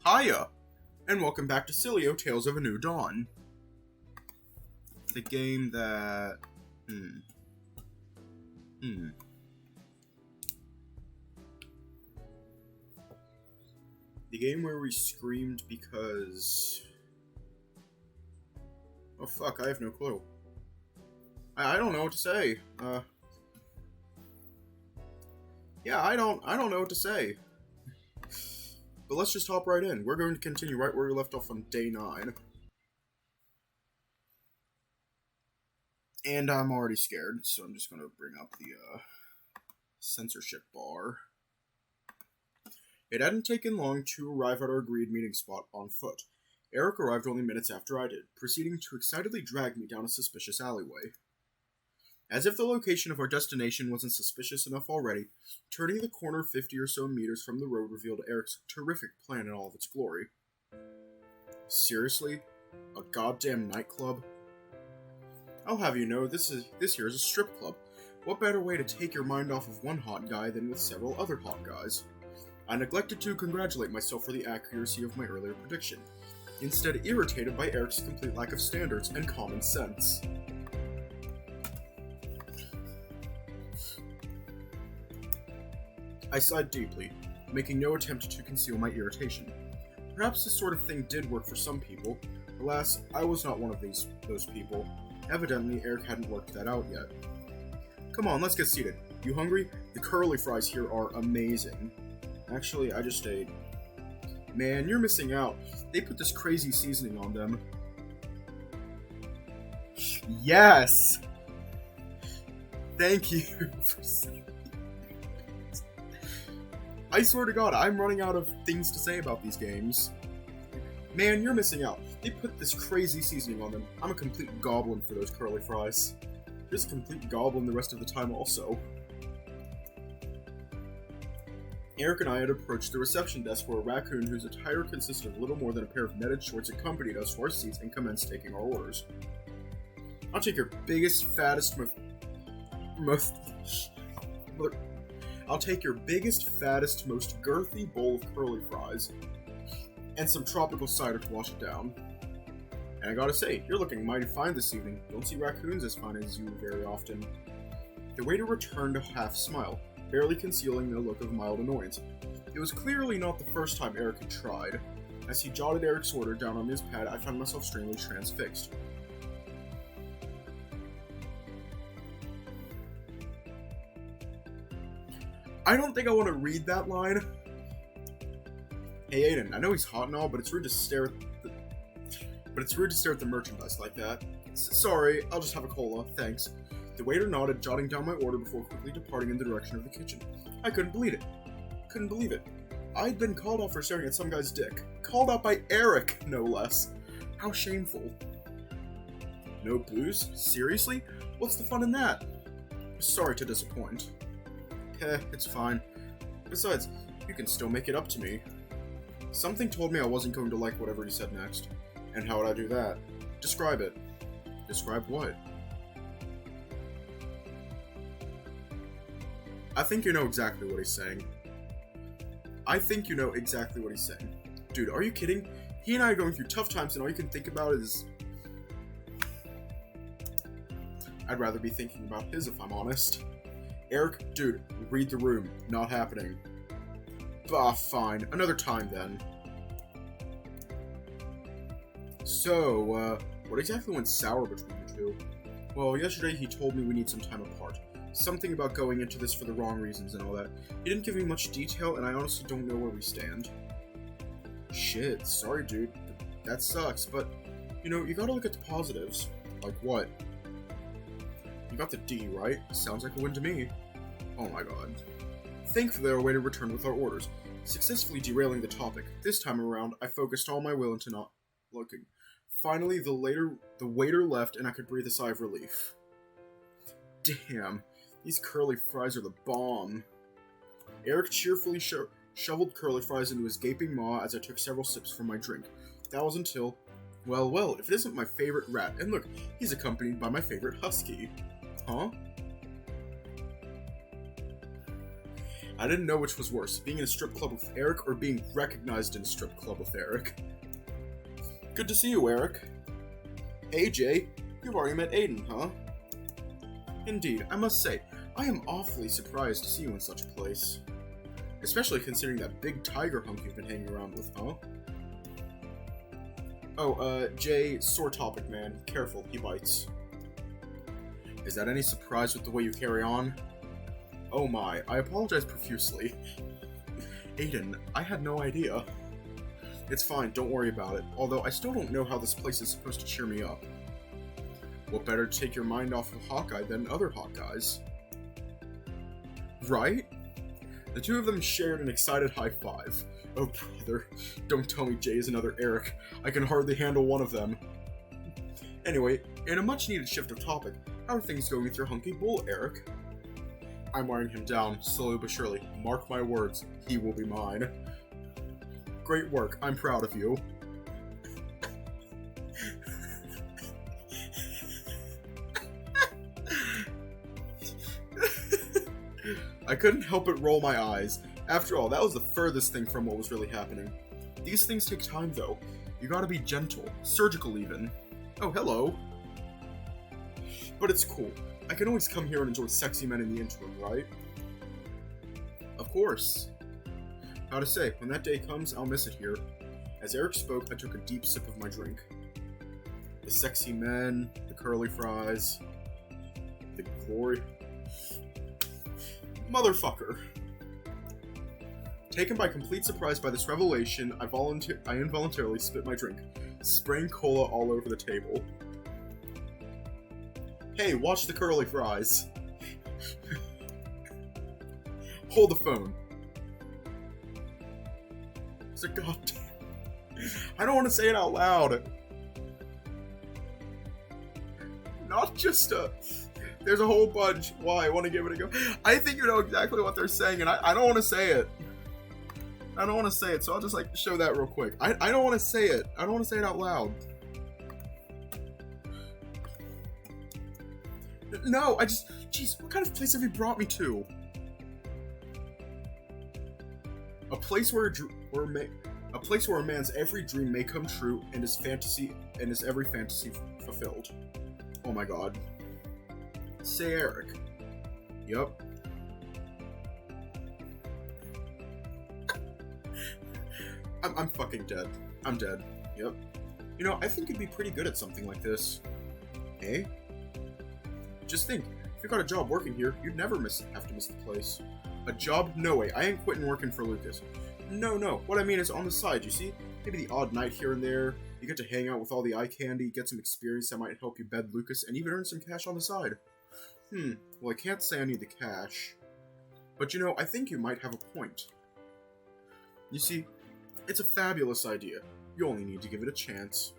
Hiya, and welcome back to Sileo Tales of a New Dawn. The game that... The game where we screamed because... Oh fuck, I have no clue. I don't know what to say. Yeah, I don't know what to say. But let's just hop right in. We're going to continue right where we left off on day 9. And I'm already scared, so I'm just going to bring up the censorship bar. It hadn't taken long to arrive at our agreed meeting spot on foot. Eric arrived only minutes after I did, proceeding to excitedly drag me down a suspicious alleyway. As if the location of our destination wasn't suspicious enough already, turning the corner 50 or so meters from the road revealed Eric's terrific plan in all of its glory. Seriously? A goddamn nightclub? I'll have you know, this here is a strip club. What better way to take your mind off of one hot guy than with several other hot guys? I neglected to congratulate myself for the accuracy of my earlier prediction, instead irritated by Eric's complete lack of standards and common sense. I sighed deeply, making no attempt to conceal my irritation. Perhaps this sort of thing did work for some people. Alas, I was not one of those people. Evidently, Eric hadn't worked that out yet. Come on, let's get seated. You hungry? The curly fries here are amazing. Actually, I just ate. Man, you're missing out. They put this crazy seasoning on them. Yes! Thank you for saying. I swear to God, I'm running out of things to say about these games. Man, you're missing out. They put this crazy seasoning on them. I'm a complete goblin for those curly fries. Just a complete goblin the rest of the time also. Eric and I had approached the reception desk where a raccoon whose attire consisted of little more than a pair of netted shorts accompanied us to our seats and commenced taking our orders. I'll take your biggest, fattest, I'll take your biggest, fattest, most girthy bowl of curly fries, and some tropical cider to wash it down. And I gotta say, you're looking mighty fine this evening. Don't see raccoons as fine as you very often. The waiter returned a half smile, barely concealing a look of mild annoyance. It was clearly not the first time Eric had tried. As he jotted Eric's order down on his pad, I found myself strangely transfixed. I don't think I want to read that line. Hey Aiden, I know he's hot and all, but it's rude to stare at the merchandise like that. Sorry, I'll just have a cola, thanks. The waiter nodded, jotting down my order before quickly departing in the direction of the kitchen. I couldn't believe it. I'd been called out for staring at some guy's dick. Called out by Eric, no less. How shameful. No booze? Seriously? What's the fun in that? Sorry to disappoint. It's fine. Besides, you can still make it up to me. Something told me I wasn't going to like whatever he said next. And how would I do that? Describe it. Describe what? I think you know exactly what he's saying. Dude, are you kidding? He and I are going through tough times and all you can think about is... I'd rather be thinking about his if I'm honest. Eric, dude, read the room. Not happening. Bah, fine. Another time, then. So, what exactly went sour between you two? Well, yesterday he told me we need some time apart. Something about going into this for the wrong reasons and all that. He didn't give me much detail, and I honestly don't know where we stand. Shit, sorry, dude. That sucks, but, you know, you gotta look at the positives. Like what? You got the D, right? Sounds like a win to me. Oh my god. Thankfully, our waiter returned with our orders, successfully derailing the topic. This time around, I focused all my will into not looking. Finally, the waiter left, and I could breathe a sigh of relief. Damn, these curly fries are the bomb. Eric cheerfully shoveled curly fries into his gaping maw as I took several sips from my drink. That was until... Well, if it isn't my favorite rat, and look, he's accompanied by my favorite husky. Huh? I didn't know which was worse, being in a strip club with Eric or being recognized in a strip club with Eric. Good to see you, Eric. Hey, Jay. You've already met Aiden, huh? Indeed, I must say, I am awfully surprised to see you in such a place. Especially considering that big tiger hunk you've been hanging around with, huh? Oh, Jay, sore topic, man. Careful, he bites. Is that any surprise with the way you carry on? Oh my, I apologize profusely. Aiden, I had no idea. It's fine, don't worry about it, although I still don't know how this place is supposed to cheer me up. What better to take your mind off of Hawkeye than other Hawkeyes? Right? The two of them shared an excited high five. Oh brother, don't tell me Jay is another Eric. I can hardly handle one of them. Anyway, in a much needed shift of topic, how are things going with your hunky bull, Eric? I'm wearing him down, slowly but surely. Mark my words, he will be mine. Great work, I'm proud of you. I couldn't help but roll my eyes. After all, that was the furthest thing from what was really happening. These things take time, though. You gotta be gentle, surgical even. Oh, hello. But it's cool. I can always come here and enjoy sexy men in the interim, right? Of course. How to say, when that day comes, I'll miss it here. As Eric spoke, I took a deep sip of my drink. The sexy men, the curly fries, the glory... Motherfucker. Taken by complete surprise by this revelation, I involuntarily spit my drink, spraying cola all over the table. Hey, watch the curly fries. Hold the phone. It's a goddamn... I don't want to say it out loud. Not just a... There's a whole bunch. Why? I want to give it a go. I think you know exactly what they're saying, and I don't want to say it. I don't want to say it, so I'll just, like, show that real quick. I don't want to say it. I don't want to say it out loud. No, Jeez, what kind of place have you brought me to? A place where a man's every dream may come true, and his every fantasy fulfilled. Oh my god. Say Eric. Yup. I'm fucking dead. I'm dead. Yep. You know, I think you'd be pretty good at something like this. Eh? Just think, if you got a job working here, you'd never have to miss the place. A job? No way. I ain't quitting working for Lucas. No. What I mean is on the side, you see? Maybe the odd night here and there. You get to hang out with all the eye candy, get some experience that might help you bed Lucas, and even earn some cash on the side. Well, I can't say I need the cash. But you know, I think you might have a point. You see, it's a fabulous idea. You only need to give it a chance.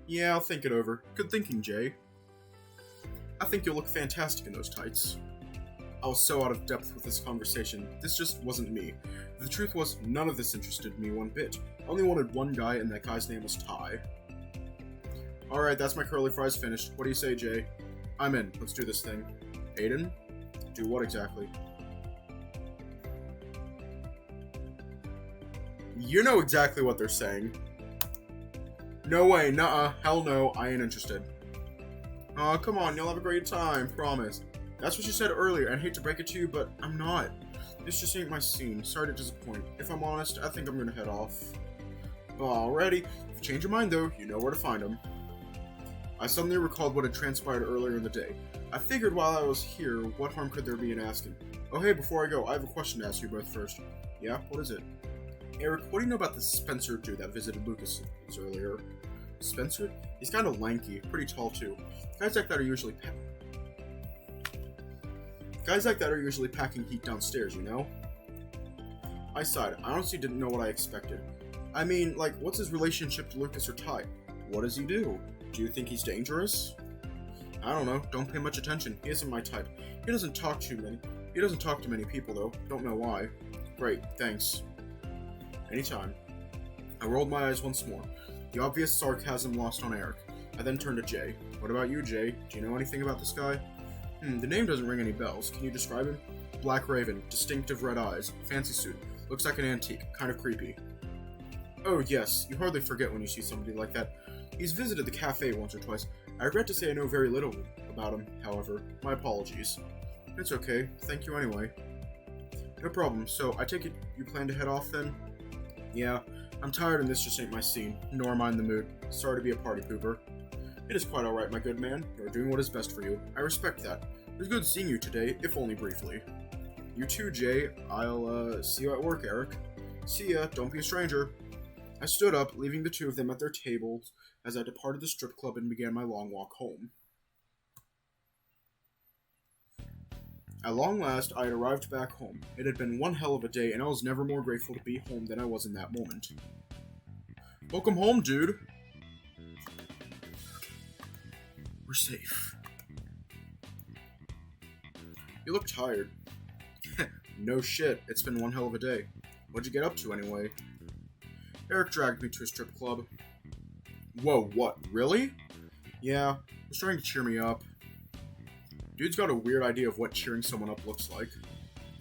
Yeah, I'll think it over. Good thinking, Jay. I think you'll look fantastic in those tights. I was so out of depth with this conversation. This just wasn't me. The truth was, none of this interested me one bit. I only wanted one guy, and that guy's name was Ty. Alright, that's my curly fries finished. What do you say, Jay? I'm in. Let's do this thing. Aiden? Do what exactly? You know exactly what they're saying. No way, nuh-uh, hell no, I ain't interested. Aw, come on, you'll have a great time, promise. That's what you said earlier, and I hate to break it to you, but I'm not. This just ain't my scene. Sorry to disappoint. If I'm honest, I think I'm gonna head off. Alrighty. If you change your mind, though, you know where to find them. I suddenly recalled what had transpired earlier in the day. I figured while I was here, what harm could there be in asking? Oh hey, before I go, I have a question to ask you both first. Yeah? What is it? Eric, what do you know about the Spencer dude that visited Lucas earlier? Spencer? He's kind of lanky, pretty tall too. Guys like that are usually packing heat downstairs, you know? I sighed. I honestly didn't know what I expected. I mean, like, what's his relationship to Lucas or Ty? What does he do? Do you think he's dangerous? I don't know. Don't pay much attention. He isn't my type. He doesn't talk to many people, though. Don't know why. Great. Thanks. Anytime. I rolled my eyes once more. The obvious sarcasm lost on Eric. I then turned to Jay. What about you, Jay? Do you know anything about this guy? The name doesn't ring any bells. Can you describe him? Black raven, distinctive red eyes, fancy suit, looks like an antique, kind of creepy. Oh yes, you hardly forget when you see somebody like that. He's visited the cafe once or twice. I regret to say I know very little about him, however. My apologies. It's okay, thank you anyway. No problem, so I take it you plan to head off then? Yeah, I'm tired and this just ain't my scene, nor am I in the mood. Sorry to be a party pooper. It is quite alright, my good man. You are doing what is best for you. I respect that. It was good seeing you today, if only briefly. You too, Jay. I'll, see you at work, Eric. See ya, don't be a stranger. I stood up, leaving the two of them at their tables as I departed the strip club and began my long walk home. At long last, I had arrived back home. It had been one hell of a day, and I was never more grateful to be home than I was in that moment. Welcome home, dude. We're safe. You look tired. No shit, it's been one hell of a day. What'd you get up to, anyway? Eric dragged me to a strip club. Whoa, what, really? Yeah, he was trying to cheer me up. Dude's got a weird idea of what cheering someone up looks like.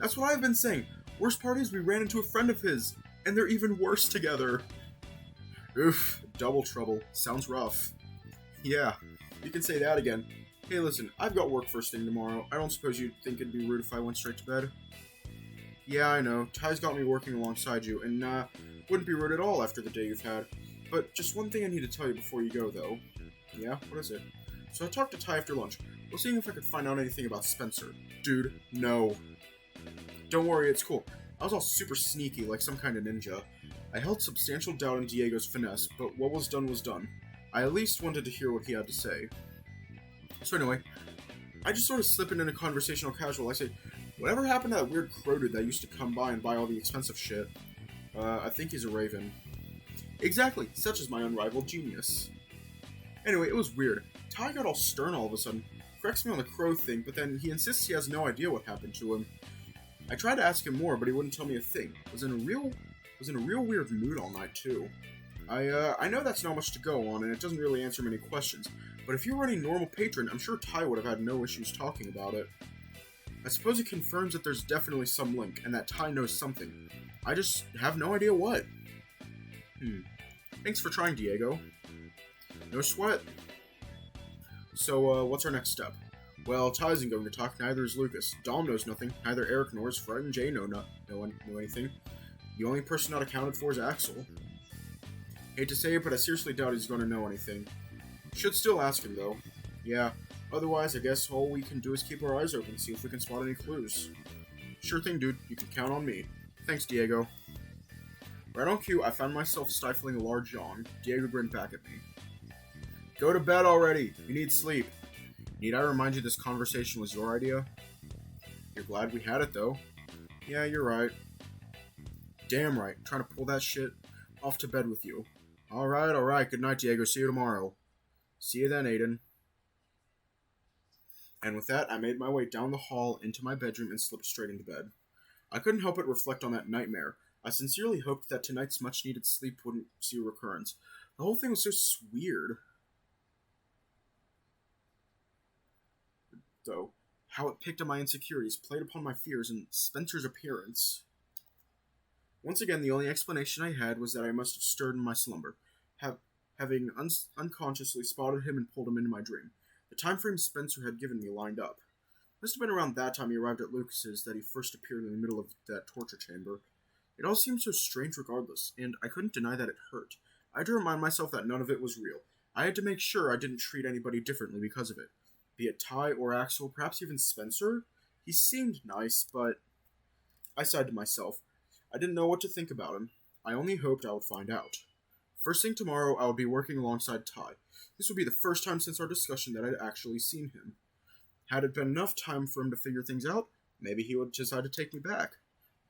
That's what I've been saying. Worst part is we ran into a friend of his, and they're even worse together. Oof, double trouble. Sounds rough. Yeah, you can say that again. Hey listen, I've got work first thing tomorrow. I don't suppose you'd think it'd be rude if I went straight to bed? Yeah, I know. Ty's got me working alongside you, and wouldn't be rude at all after the day you've had. But just one thing I need to tell you before you go, though. Yeah? What is it? So I talked to Ty after lunch. We're seeing if I could find out anything about Spencer. Dude, no. Don't worry, it's cool. I was all super sneaky, like some kind of ninja. I held substantial doubt in Diego's finesse, but what was done was done. I at least wanted to hear what he had to say. So anyway, I just sort of slip in a conversational casual. I say, whatever happened to that weird crow dude that used to come by and buy all the expensive shit? I think he's a raven. Exactly, such is my unrivaled genius. Anyway, it was weird. Ty got all stern all of a sudden, corrects me on the crow thing, but then he insists he has no idea what happened to him. I tried to ask him more, but he wouldn't tell me a thing. Was in a real weird mood all night too. I know that's not much to go on, and it doesn't really answer many questions, but if you were any normal patron, I'm sure Ty would have had no issues talking about it. I suppose it confirms that there's definitely some link, and that Ty knows something. I just have no idea what. Thanks for trying, Diego. No sweat. So, what's our next step? Well, Ty isn't going to talk, neither is Lucas. Dom knows nothing, neither Eric nor his friend Jay know anything. The only person not accounted for is Axel. Hate to say it, but I seriously doubt he's going to know anything. Should still ask him, though. Yeah, otherwise, I guess all we can do is keep our eyes open and see if we can spot any clues. Sure thing, dude. You can count on me. Thanks, Diego. Right on cue, I found myself stifling a large yawn. Diego grinned back at me. Go to bed already. You need sleep. Need I remind you this conversation was your idea? You're glad we had it, though. Yeah, you're right. Damn right. Trying to pull that shit. Off to bed with you. Alright. Good night, Diego. See you tomorrow. See you then, Aiden. And with that, I made my way down the hall into my bedroom and slipped straight into bed. I couldn't help but reflect on that nightmare. I sincerely hoped that tonight's much-needed sleep wouldn't see a recurrence. The whole thing was so weird. Though, how it picked on my insecurities, played upon my fears, and Spencer's appearance. Once again, the only explanation I had was that I must have stirred in my slumber, having unconsciously spotted him and pulled him into my dream. The time frame Spencer had given me lined up. Must have been around that time he arrived at Lucas's that he first appeared in the middle of that torture chamber. It all seemed so strange regardless, and I couldn't deny that it hurt. I had to remind myself that none of it was real. I had to make sure I didn't treat anybody differently because of it. Be it Ty or Axel, perhaps even Spencer? He seemed nice, but I sighed to myself. I didn't know what to think about him. I only hoped I would find out. First thing tomorrow, I would be working alongside Ty. This would be the first time since our discussion that I'd actually seen him. Had it been enough time for him to figure things out, maybe he would decide to take me back.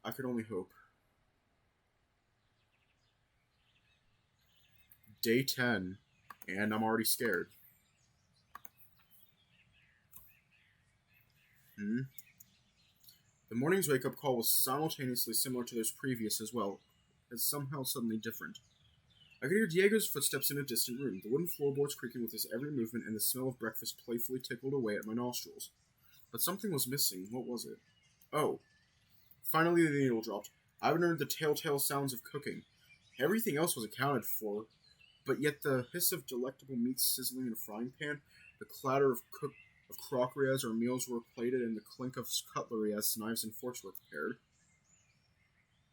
I could only hope. Day 10, and I'm already scared. The morning's wake-up call was simultaneously similar to those previous as well, as somehow suddenly different. I could hear Diego's footsteps in a distant room, the wooden floorboards creaking with his every movement, and the smell of breakfast playfully tickled away at my nostrils. But something was missing. What was it? Oh, finally the needle dropped. I haven't heard the telltale sounds of cooking. Everything else was accounted for, but yet the hiss of delectable meats sizzling in a frying pan, the clatter of crockery as our meals were plated, and the clink of cutlery as knives and forks were prepared.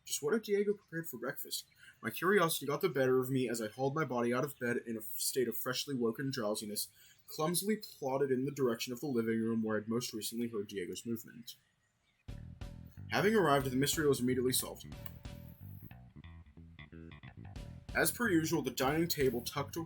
Just what had Diego prepared for breakfast? My curiosity got the better of me as I hauled my body out of bed in a state of freshly woken drowsiness, clumsily plodded in the direction of the living room where I'd most recently heard Diego's movement. Having arrived, the mystery was immediately solved. As per usual, the dining table, tucked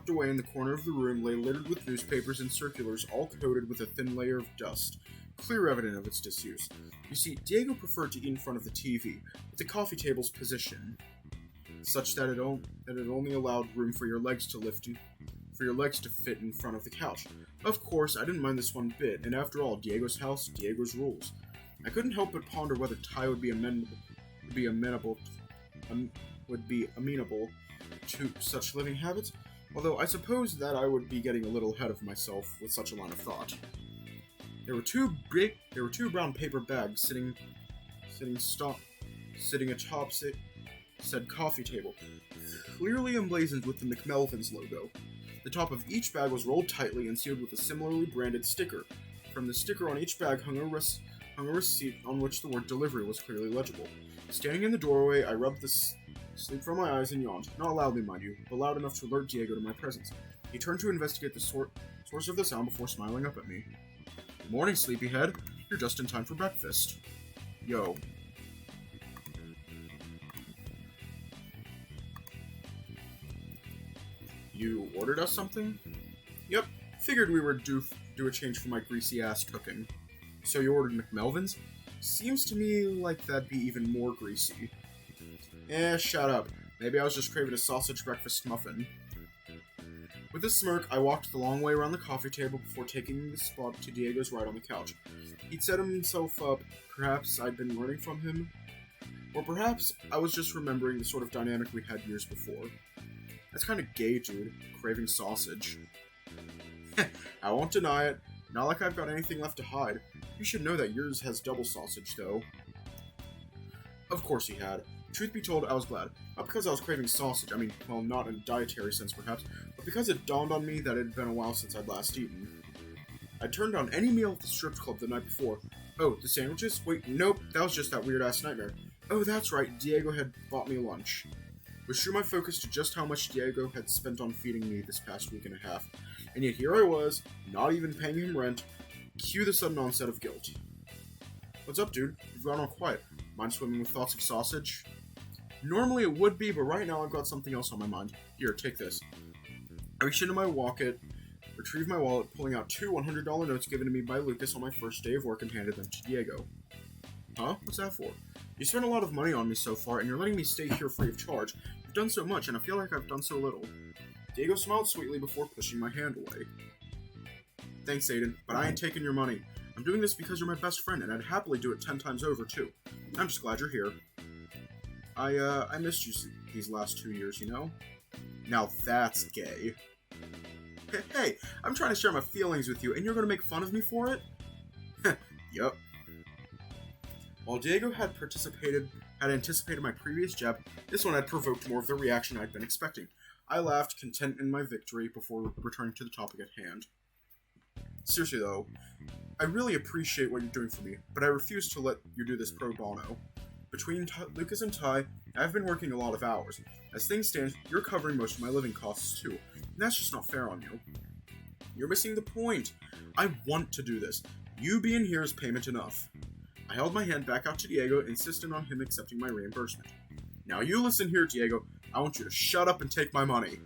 away in the corner of the room, lay littered with newspapers and circulars, all coated with a thin layer of dust, clear evidence of its disuse. You see, Diego preferred to eat in front of the TV, with the coffee table's position such that it only allowed room for your legs to fit in front of the couch. Of course, I didn't mind this one bit, and after all, Diego's house, Diego's rules. I couldn't help but ponder whether Ty would be amenable to such living habits, although I suppose that I would be getting a little ahead of myself with such a line of thought. There were two brown paper bags sitting atop said coffee table, clearly emblazoned with the McMelvin's logo. The top of each bag was rolled tightly and sealed with a similarly branded sticker. From the sticker on each bag hung a receipt on which the word delivery was clearly legible. Standing in the doorway, I rubbed the sleep from my eyes and yawned, not loudly, mind you, but loud enough to alert Diego to my presence. He turned to investigate the source of the sound before smiling up at me. "Morning, sleepyhead. You're just in time for breakfast." Yo. You ordered us something? Yep. Figured we were due a change for my greasy ass cooking. So you ordered McMelvin's? Seems to me like that'd be even more greasy. Shut up. Maybe I was just craving a sausage breakfast muffin. With a smirk, I walked the long way around the coffee table before taking the spot to Diego's right on the couch. He'd set himself up. Perhaps I'd been learning from him. Or perhaps I was just remembering the sort of dynamic we had years before. That's kind of gay, dude. Craving sausage. I won't deny it. Not like I've got anything left to hide. You should know that yours has double sausage, though. Of course he had. Truth be told, I was glad. Not because I was craving sausage, well, not in a dietary sense perhaps, but because it dawned on me that it had been a while since I'd last eaten. I'd turned down any meal at the strip club the night before. Oh, the sandwiches? Wait, nope, that was just that weird-ass nightmare. Oh, that's right, Diego had bought me lunch. Which drew my focus to just how much Diego had spent on feeding me this past week and a half. And yet here I was, not even paying him rent. Cue the sudden onset of guilt. What's up, dude? You've gone all quiet. Mind swimming with thoughts of sausage? Normally it would be, but right now I've got something else on my mind. Here, take this. I reached into my pocket, retrieved my wallet, pulling out two $100 notes given to me by Lucas on my first day of work and handed them to Diego. Huh? What's that for? You spent a lot of money on me so far, and you're letting me stay here free of charge. You've done so much, and I feel like I've done so little. Diego smiled sweetly before pushing my hand away. Thanks, Aiden, but I ain't taking your money. I'm doing this because you're my best friend, and I'd happily do it 10 times over, too. I'm just glad you're here. I missed you these last 2 years, you know? Now that's gay. Hey, I'm trying to share my feelings with you, and you're gonna make fun of me for it? Yup. While Diego had anticipated my previous jab, this one had provoked more of the reaction I'd been expecting. I laughed, content in my victory, before returning to the topic at hand. Seriously though, I really appreciate what you're doing for me, but I refuse to let you do this pro bono. Between Lucas and Ty, I've been working a lot of hours. As things stand, you're covering most of my living costs too, and that's just not fair on you. You're missing the point. I want to do this. You being here is payment enough. I held my hand back out to Diego, insisting on him accepting my reimbursement. Now you listen here, Diego. I want you to shut up and take my money.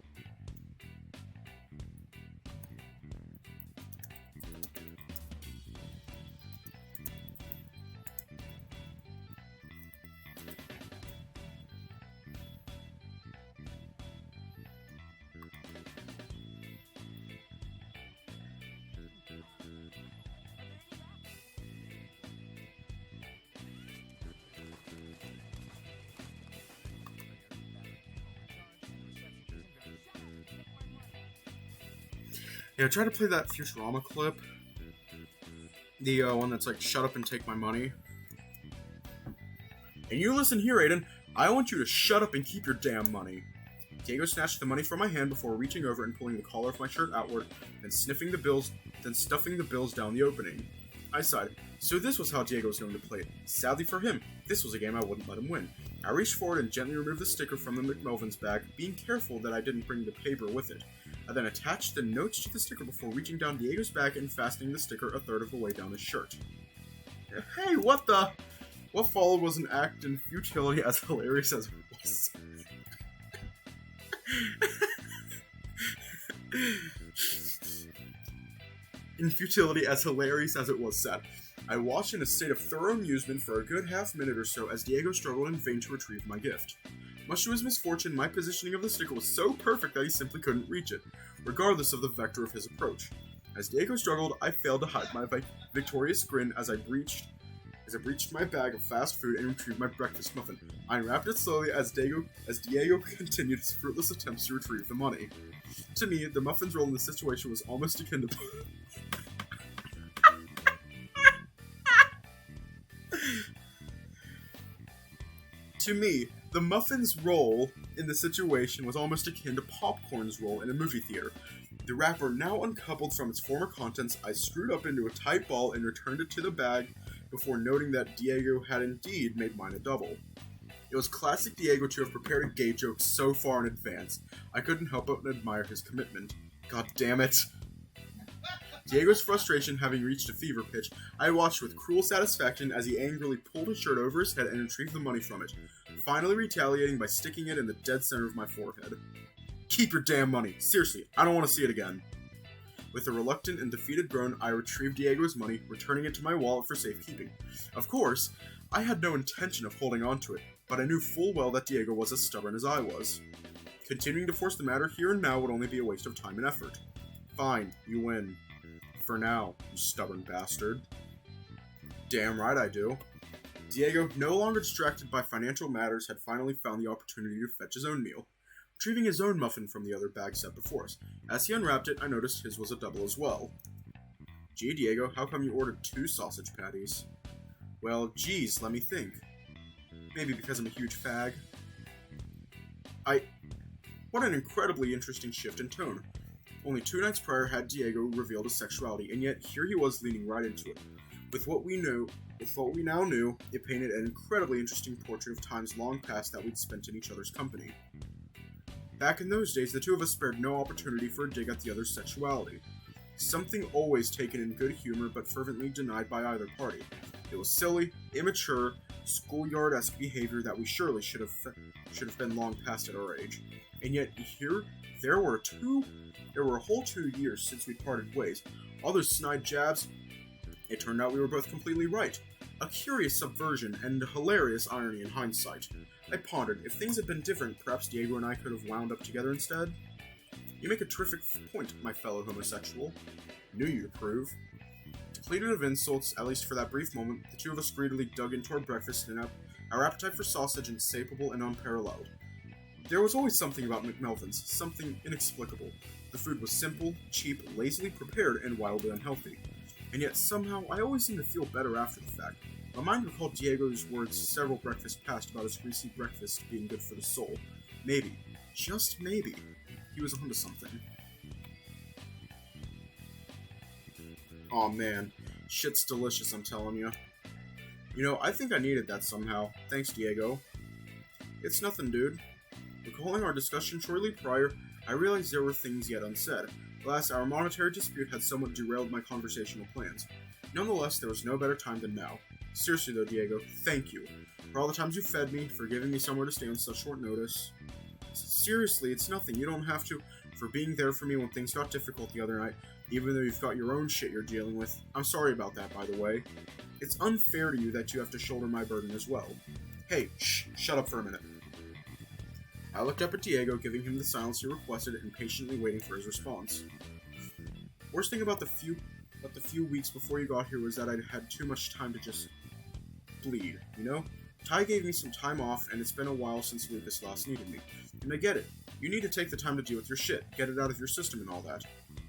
Yeah, I tried to play that Futurama clip, The one that's like, shut up and take my money. And you listen here, Aiden. I want you to shut up and keep your damn money. Diego snatched the money from my hand before reaching over and pulling the collar of my shirt outward, then stuffing the bills down the opening. I sighed. So this was how Diego was going to play it. Sadly for him, this was a game I wouldn't let him win. I reached forward and gently removed the sticker from the McMelvin's bag, being careful that I didn't bring the paper with it. I then attached the notes to the sticker before reaching down Diego's back and fastening the sticker a third of the way down his shirt. Hey, what the? What followed was an act in futility as hilarious as it was. In futility as hilarious as it was said. I watched in a state of thorough amusement for a good half-minute or so as Diego struggled in vain to retrieve my gift. Much to his misfortune, my positioning of the sticker was so perfect that he simply couldn't reach it, regardless of the vector of his approach. As Diego struggled, I failed to hide my victorious grin as I breached my bag of fast food and retrieved my breakfast muffin. I unwrapped it slowly as Diego continued his fruitless attempts to retrieve the money. To me, the muffin's role in the situation was almost akin to... To me, the muffin's role in the situation was almost akin to popcorn's role in a movie theater. The wrapper now uncoupled from its former contents, I screwed up into a tight ball and returned it to the bag before noting that Diego had indeed made mine a double. It was classic Diego to have prepared a gay joke so far in advance. I couldn't help but admire his commitment. God damn it. Diego's frustration having reached a fever pitch, I watched with cruel satisfaction as he angrily pulled his shirt over his head and retrieved the money from it, finally retaliating by sticking it in the dead center of my forehead. Keep your damn money. Seriously, I don't want to see it again. With a reluctant and defeated groan, I retrieved Diego's money, returning it to my wallet for safekeeping. Of course, I had no intention of holding on to it, but I knew full well that Diego was as stubborn as I was. Continuing to force the matter here and now would only be a waste of time and effort. Fine, you win. For now, you stubborn bastard. Damn right I do. Diego, no longer distracted by financial matters, had finally found the opportunity to fetch his own meal, retrieving his own muffin from the other bag set before us. As he unwrapped it, I noticed his was a double as well. Gee, Diego, how come you ordered 2 sausage patties? Well, geez, let me think. Maybe because I'm a huge fag. What an incredibly interesting shift in tone. Only 2 nights prior had Diego revealed his sexuality, and yet here he was leaning right into it. With what we now knew, it painted an incredibly interesting portrait of times long past that we'd spent in each other's company. Back in those days, the two of us spared no opportunity for a dig at the other's sexuality. Something always taken in good humor but fervently denied by either party. It was silly, immature, schoolyard-esque behavior that we surely should have been long past at our age. And yet here, there were a whole 2 years since we parted ways. All those snide jabs, it turned out we were both completely right. A curious subversion and a hilarious irony in hindsight. I pondered, if things had been different, perhaps Diego and I could have wound up together instead? You make a terrific point, my fellow homosexual. Knew you'd approve. Depleted of insults, at least for that brief moment, the two of us greedily dug into our breakfast and our appetite for sausage insatiable and unparalleled. There was always something about McMelvin's, something inexplicable. The food was simple, cheap, lazily prepared, and wildly unhealthy. And yet somehow I always seemed to feel better after the fact. My mind recalled Diego's words several breakfasts past about his greasy breakfast being good for the soul. Maybe, just maybe, he was onto something. Aw man, shit's delicious, I'm telling you. You know, I think I needed that somehow. Thanks, Diego. It's nothing, dude. Recalling our discussion shortly prior, I realized there were things yet unsaid. Alas, our monetary dispute had somewhat derailed my conversational plans. Nonetheless, there was no better time than now. Seriously though, Diego, thank you. For all the times you fed me, for giving me somewhere to stay on such short notice. Seriously, it's nothing, you don't have to. For being there for me when things got difficult the other night, even though you've got your own shit you're dealing with. I'm sorry about that, by the way. It's unfair to you that you have to shoulder my burden as well. Hey, shut up for a minute. I looked up at Diego, giving him the silence he requested and patiently waiting for his response. Worst thing about the few weeks before you got here was that I'd had too much time to just bleed, you know? Ty gave me some time off, and it's been a while since Lucas last needed me. And I get it. You need to take the time to deal with your shit, get it out of your system and all that.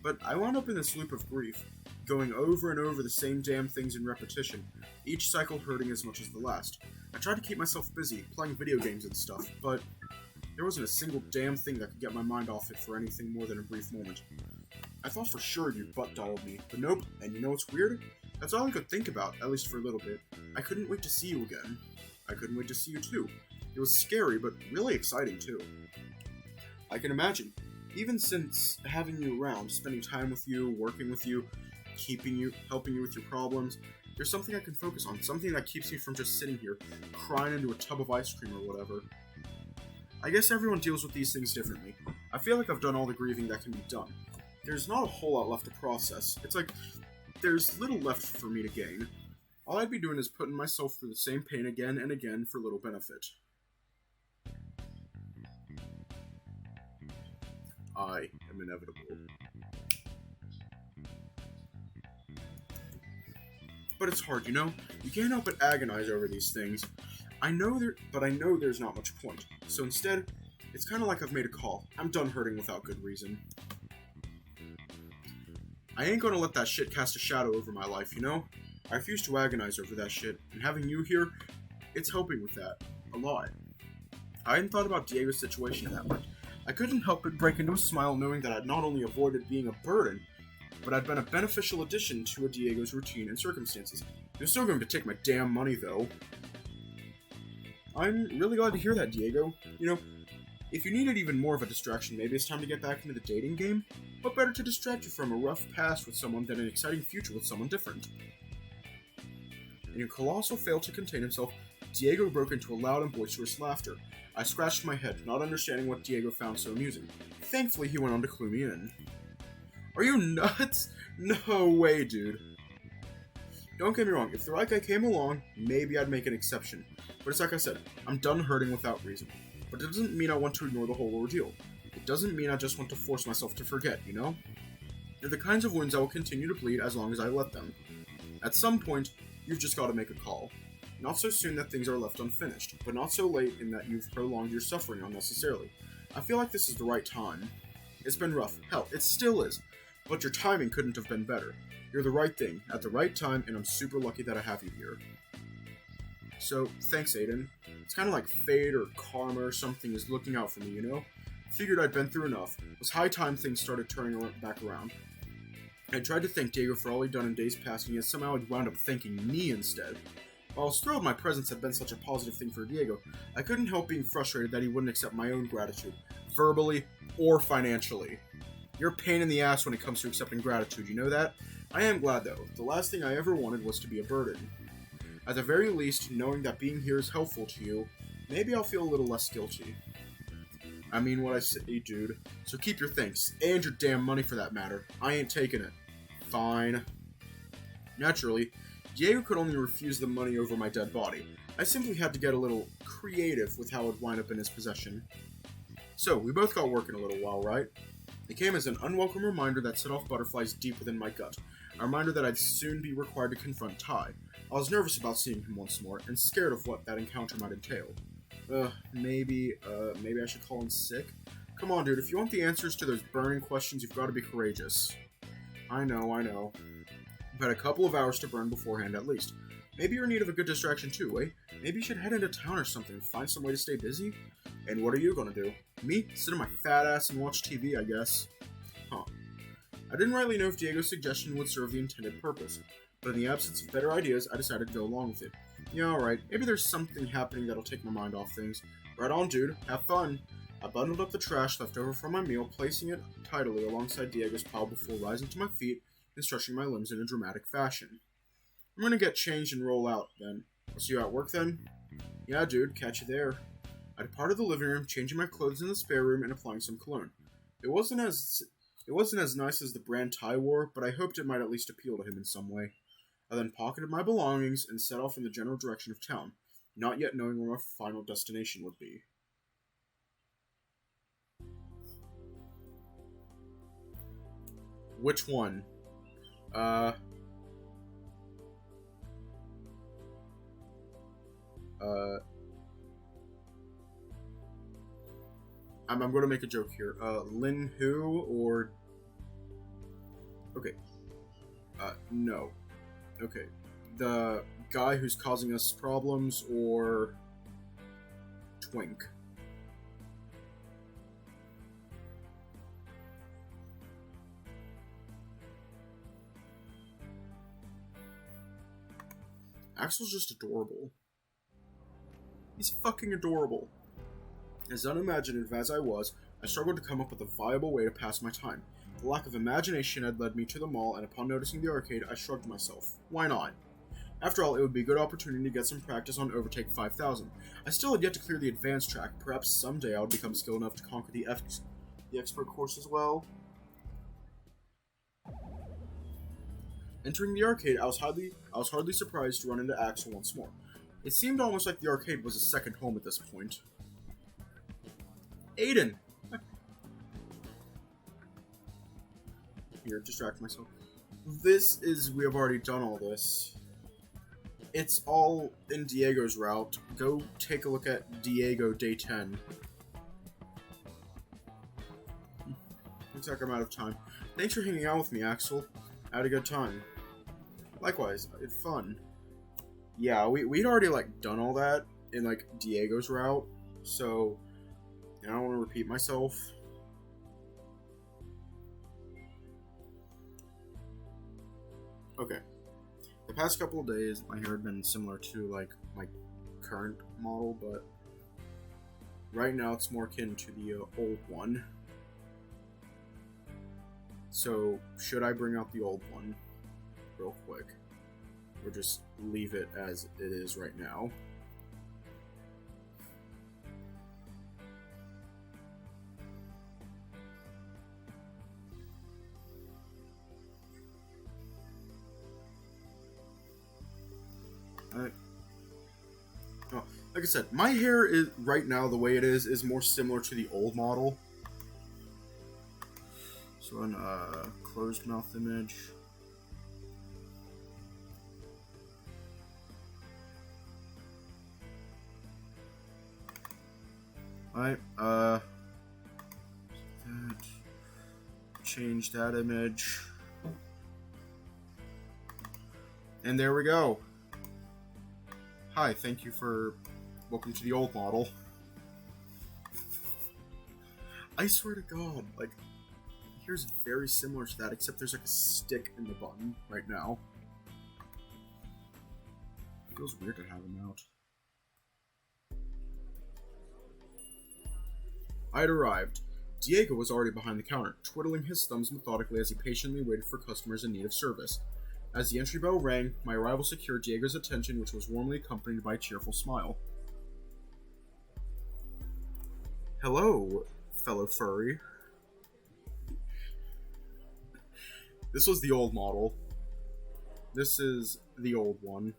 But I wound up in this loop of grief, going over and over the same damn things in repetition, each cycle hurting as much as the last. I tried to keep myself busy, playing video games and stuff, but there wasn't a single damn thing that could get my mind off it for anything more than a brief moment. I thought for sure you butt-dialed me, but nope, and you know what's weird? That's all I could think about, at least for a little bit. I couldn't wait to see you again. I couldn't wait to see you too. It was scary, but really exciting too. I can imagine, even since having you around, spending time with you, working with you, keeping you, helping you with your problems, there's something I can focus on, something that keeps me from just sitting here, crying into a tub of ice cream or whatever. I guess everyone deals with these things differently. I feel like I've done all the grieving that can be done. There's not a whole lot left to process. It's like, there's little left for me to gain. All I'd be doing is putting myself through the same pain again and again for little benefit. I am inevitable. But it's hard, you know? You can't help but agonize over these things. I know there's not much point. So instead, it's kind of like I've made a call. I'm done hurting without good reason. I ain't gonna let that shit cast a shadow over my life, you know? I refuse to agonize over that shit, and having you here, it's helping with that. A lot. I hadn't thought about Diego's situation that much. I couldn't help but break into a smile knowing that I'd not only avoided being a burden, but I'd been a beneficial addition to Diego's routine and circumstances. They're still going to take my damn money, though. I'm really glad to hear that, Diego. You know, if you needed even more of a distraction, maybe it's time to get back into the dating game? What better to distract you from a rough past with someone than an exciting future with someone different? In a colossal fail to contain himself, Diego broke into a loud and boisterous laughter. I scratched my head, not understanding what Diego found so amusing. Thankfully, he went on to clue me in. Are you nuts? No way, dude. Don't get me wrong, if the right guy came along, maybe I'd make an exception. But it's like I said, I'm done hurting without reason. But it doesn't mean I want to ignore the whole ordeal. It doesn't mean I just want to force myself to forget, you know? They're the kinds of wounds that will continue to bleed as long as I let them. At some point, you've just got to make a call. Not so soon that things are left unfinished, but not so late in that you've prolonged your suffering unnecessarily. I feel like this is the right time. It's been rough. Hell, it still is. But your timing couldn't have been better. You're the right thing, at the right time, and I'm super lucky that I have you here. So, thanks, Aiden. It's kind of like fate or karma or something is looking out for me, you know? Figured I'd been through enough. It was high time things started turning back around. I tried to thank Diego for all he'd done in days past, and yet somehow he'd wound up thanking me instead. While I was thrilled my presence had been such a positive thing for Diego, I couldn't help being frustrated that he wouldn't accept my own gratitude, verbally or financially. You're a pain in the ass when it comes to accepting gratitude, you know that? I am glad though. The last thing I ever wanted was to be a burden. At the very least, knowing that being here is helpful to you, maybe I'll feel a little less guilty. I mean what I say, dude. So keep your thanks, and your damn money for that matter. I ain't taking it. Fine. Naturally, Diego could only refuse the money over my dead body. I simply had to get a little creative with how it would wind up in his possession. So, we both got working a little while, right? It came as an unwelcome reminder that set off butterflies deep within my gut. A reminder that I'd soon be required to confront Ty. I was nervous about seeing him once more, and scared of what that encounter might entail. Maybe I should call in sick? Come on, dude, if you want the answers to those burning questions, you've got to be courageous. I know. I've had a couple of hours to burn beforehand, at least. Maybe you're in need of a good distraction too, eh? Maybe you should head into town or something, find some way to stay busy? And what are you gonna do? Me? Sit on my fat ass and watch TV, I guess. Huh. I didn't rightly know if Diego's suggestion would serve the intended purpose, but in the absence of better ideas, I decided to go along with it. Yeah, alright, maybe there's something happening that'll take my mind off things. Right on, dude. Have fun. I bundled up the trash left over from my meal, placing it tidily alongside Diego's pile before rising to my feet and stretching my limbs in a dramatic fashion. I'm gonna get changed and roll out, then. I'll see you at work, then? Yeah, dude, catch you there. I departed the living room, changing my clothes in the spare room and applying some cologne. It wasn't as nice as the brand Ty wore, but I hoped it might at least appeal to him in some way. I then pocketed my belongings and set off in the general direction of town, not yet knowing where my final destination would be. Which one? I'm going to make a joke here. Lin Hu or Okay. No. Okay. The guy who's causing us problems, or Twink? Axel's just adorable. He's fucking adorable. As unimaginative as I was, I struggled to come up with a viable way to pass my time. The lack of imagination had led me to the mall, and upon noticing the arcade, I shrugged myself. Why not? After all, it would be a good opportunity to get some practice on Overtake 5000. I still had yet to clear the advanced track. Perhaps someday I would become skilled enough to conquer the expert course as well. Entering the arcade, I was hardly surprised to run into Axel once more. It seemed almost like the arcade was a second home at this point. Aiden! Here, distract myself. We have already done all this. It's all in Diego's route. Go take a look at Diego Day 10. Looks like I'm out of time. Thanks for hanging out with me, Axel. I had a good time. Likewise, I had fun. Yeah, we'd already, done all that in, Diego's route, so I don't want to repeat myself. Okay. The past couple of days, my hair had been similar to, my current model, but right now it's more akin to the old one. So, should I bring out the old one real quick? Or just leave it as it is right now? Like I said, my hair is right now, the way it is more similar to the old model. So an closed mouth image. Alright, that. Change that image. And there we go. Hi, thank you for... Welcome to the old model. I swear to God, here's very similar to that, except there's a stick in the button right now. It feels weird to have him out. I had arrived. Diego was already behind the counter, twiddling his thumbs methodically as he patiently waited for customers in need of service. As the entry bell rang, my arrival secured Diego's attention, which was warmly accompanied by a cheerful smile. Hello, fellow furry. This was the old model. This is the old one.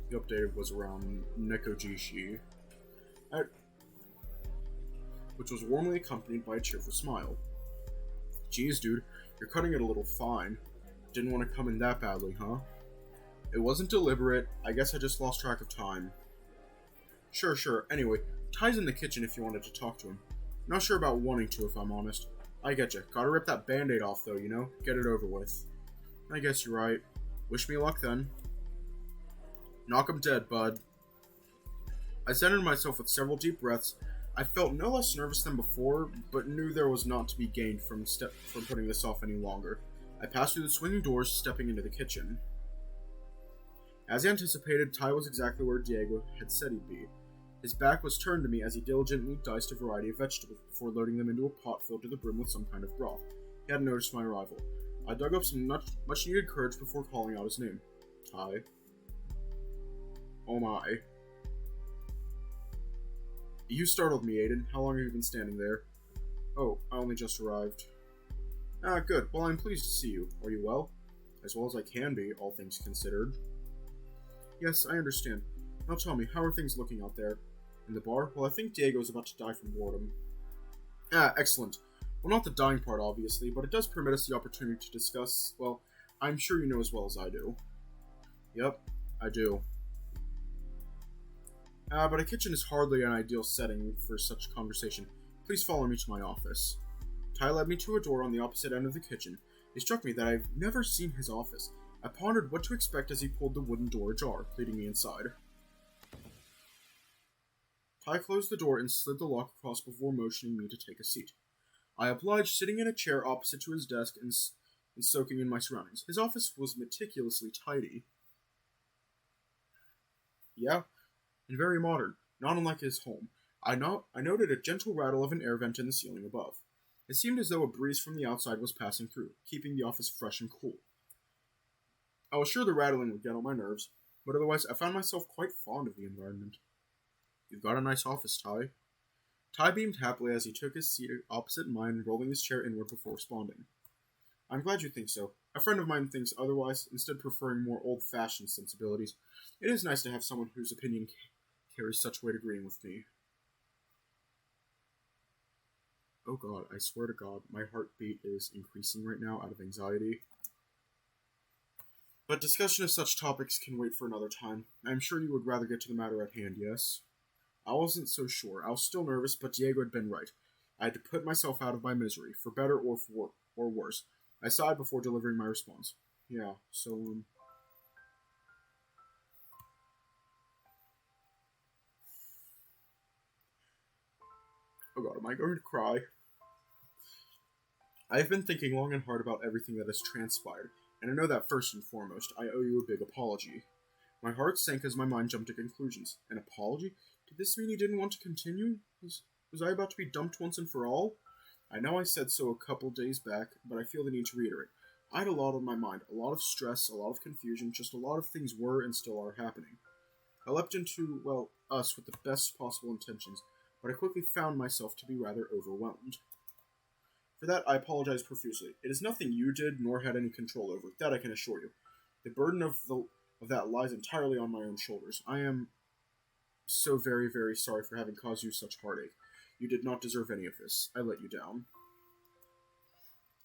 The updated was around Nekojishi, which was warmly accompanied by a cheerful smile. Geez, dude, you're cutting it a little fine. Didn't want to come in that badly, huh? It wasn't deliberate. I guess I just lost track of time. Sure. Anyway, Ty's in the kitchen if you wanted to talk to him. Not sure about wanting to, if I'm honest. I getcha. Gotta rip that band-aid off, though, you know? Get it over with. I guess you're right. Wish me luck, then. Knock 'em dead, bud. I centered myself with several deep breaths. I felt no less nervous than before, but knew there was not to be gained from putting this off any longer. I passed through the swinging doors, stepping into the kitchen. As anticipated, Ty was exactly where Diego had said he'd be. His back was turned to me as he diligently diced a variety of vegetables before loading them into a pot filled to the brim with some kind of broth. He hadn't noticed my arrival. I dug up some much-needed courage before calling out his name. Ty. Oh my. You startled me, Aiden. How long have you been standing there? Oh, I only just arrived. Ah, good. Well, I'm pleased to see you. Are you well? As well as I can be, all things considered. Yes, I understand. Now tell me, how are things looking out there? In the bar? Well, I think Diego's about to die from boredom. Ah, excellent. Well, not the dying part, obviously, but it does permit us the opportunity to discuss, well, I'm sure you know as well as I do. Yep, I do. But a kitchen is hardly an ideal setting for such conversation. Please follow me to my office. Ty led me to a door on the opposite end of the kitchen. It struck me that I've never seen his office. I pondered what to expect as he pulled the wooden door ajar, leading me inside. Ty closed the door and slid the lock across before motioning me to take a seat. I obliged, sitting in a chair opposite to his desk and soaking in my surroundings. His office was meticulously tidy. Yeah, and very modern, not unlike his home. I noted a gentle rattle of an air vent in the ceiling above. It seemed as though a breeze from the outside was passing through, keeping the office fresh and cool. I was sure the rattling would get on my nerves, but otherwise I found myself quite fond of the environment. You've got a nice office, Ty. Ty beamed happily as he took his seat opposite mine, rolling his chair inward before responding. I'm glad you think so. A friend of mine thinks otherwise, instead preferring more old-fashioned sensibilities. It is nice to have someone whose opinion carries such weight agreeing with me. Oh god, I swear to God, my heartbeat is increasing right now out of anxiety. But discussion of such topics can wait for another time. I'm sure you would rather get to the matter at hand, yes? I wasn't so sure. I was still nervous, but Diego had been right. I had to put myself out of my misery, for better or worse. I sighed before delivering my response. Yeah, so, Oh god, am I going to cry? I've been thinking long and hard about everything that has transpired, and I know that first and foremost, I owe you a big apology. My heart sank as my mind jumped to conclusions. An apology? Did this mean he didn't want to continue? Was I about to be dumped once and for all? I know I said so a couple days back, but I feel the need to reiterate. I had a lot on my mind, a lot of stress, a lot of confusion, just a lot of things were and still are happening. I leapt into, us with the best possible intentions, but I quickly found myself to be rather overwhelmed. For that, I apologize profusely. It is nothing you did, nor had any control over. That I can assure you. The burden of that lies entirely on my own shoulders. I am so very, very sorry for having caused you such heartache. You did not deserve any of this. I let you down.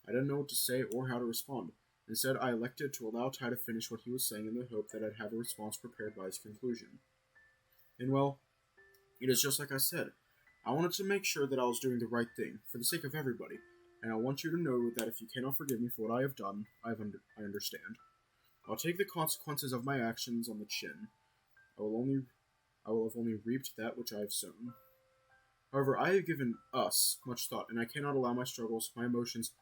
I didn't know what to say or how to respond. Instead, I elected to allow Ty to finish what he was saying in the hope that I'd have a response prepared by his conclusion. And well, it is just like I said. I wanted to make sure that I was doing the right thing, for the sake of everybody, and I want you to know that if you cannot forgive me for what I have done, I understand. I'll take the consequences of my actions on the chin. I will have only reaped that which I have sown. However, I have given us much thought, and I cannot allow my struggles, my emotions,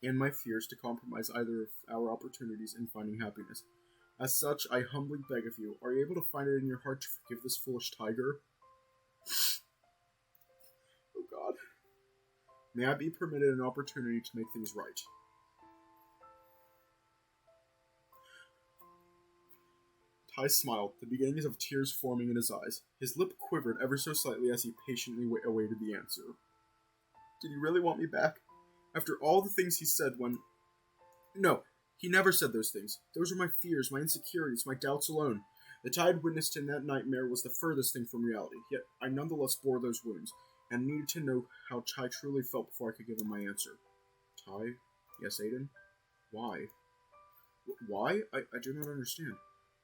and my fears to compromise either of our opportunities in finding happiness. As such, I humbly beg of you, are you able to find it in your heart to forgive this foolish tiger? Oh god. May I be permitted an opportunity to make things right. Ty smiled, the beginnings of tears forming in his eyes. His lip quivered ever so slightly as he patiently awaited the answer. Did he really want me back? After all the things he said when... No, he never said those things. Those were my fears, my insecurities, my doubts alone. The Ty I'd witnessed in that nightmare was the furthest thing from reality, yet I nonetheless bore those wounds, and needed to know how Ty truly felt before I could give him my answer. Ty? Yes, Aiden? Why? Why? I do not understand.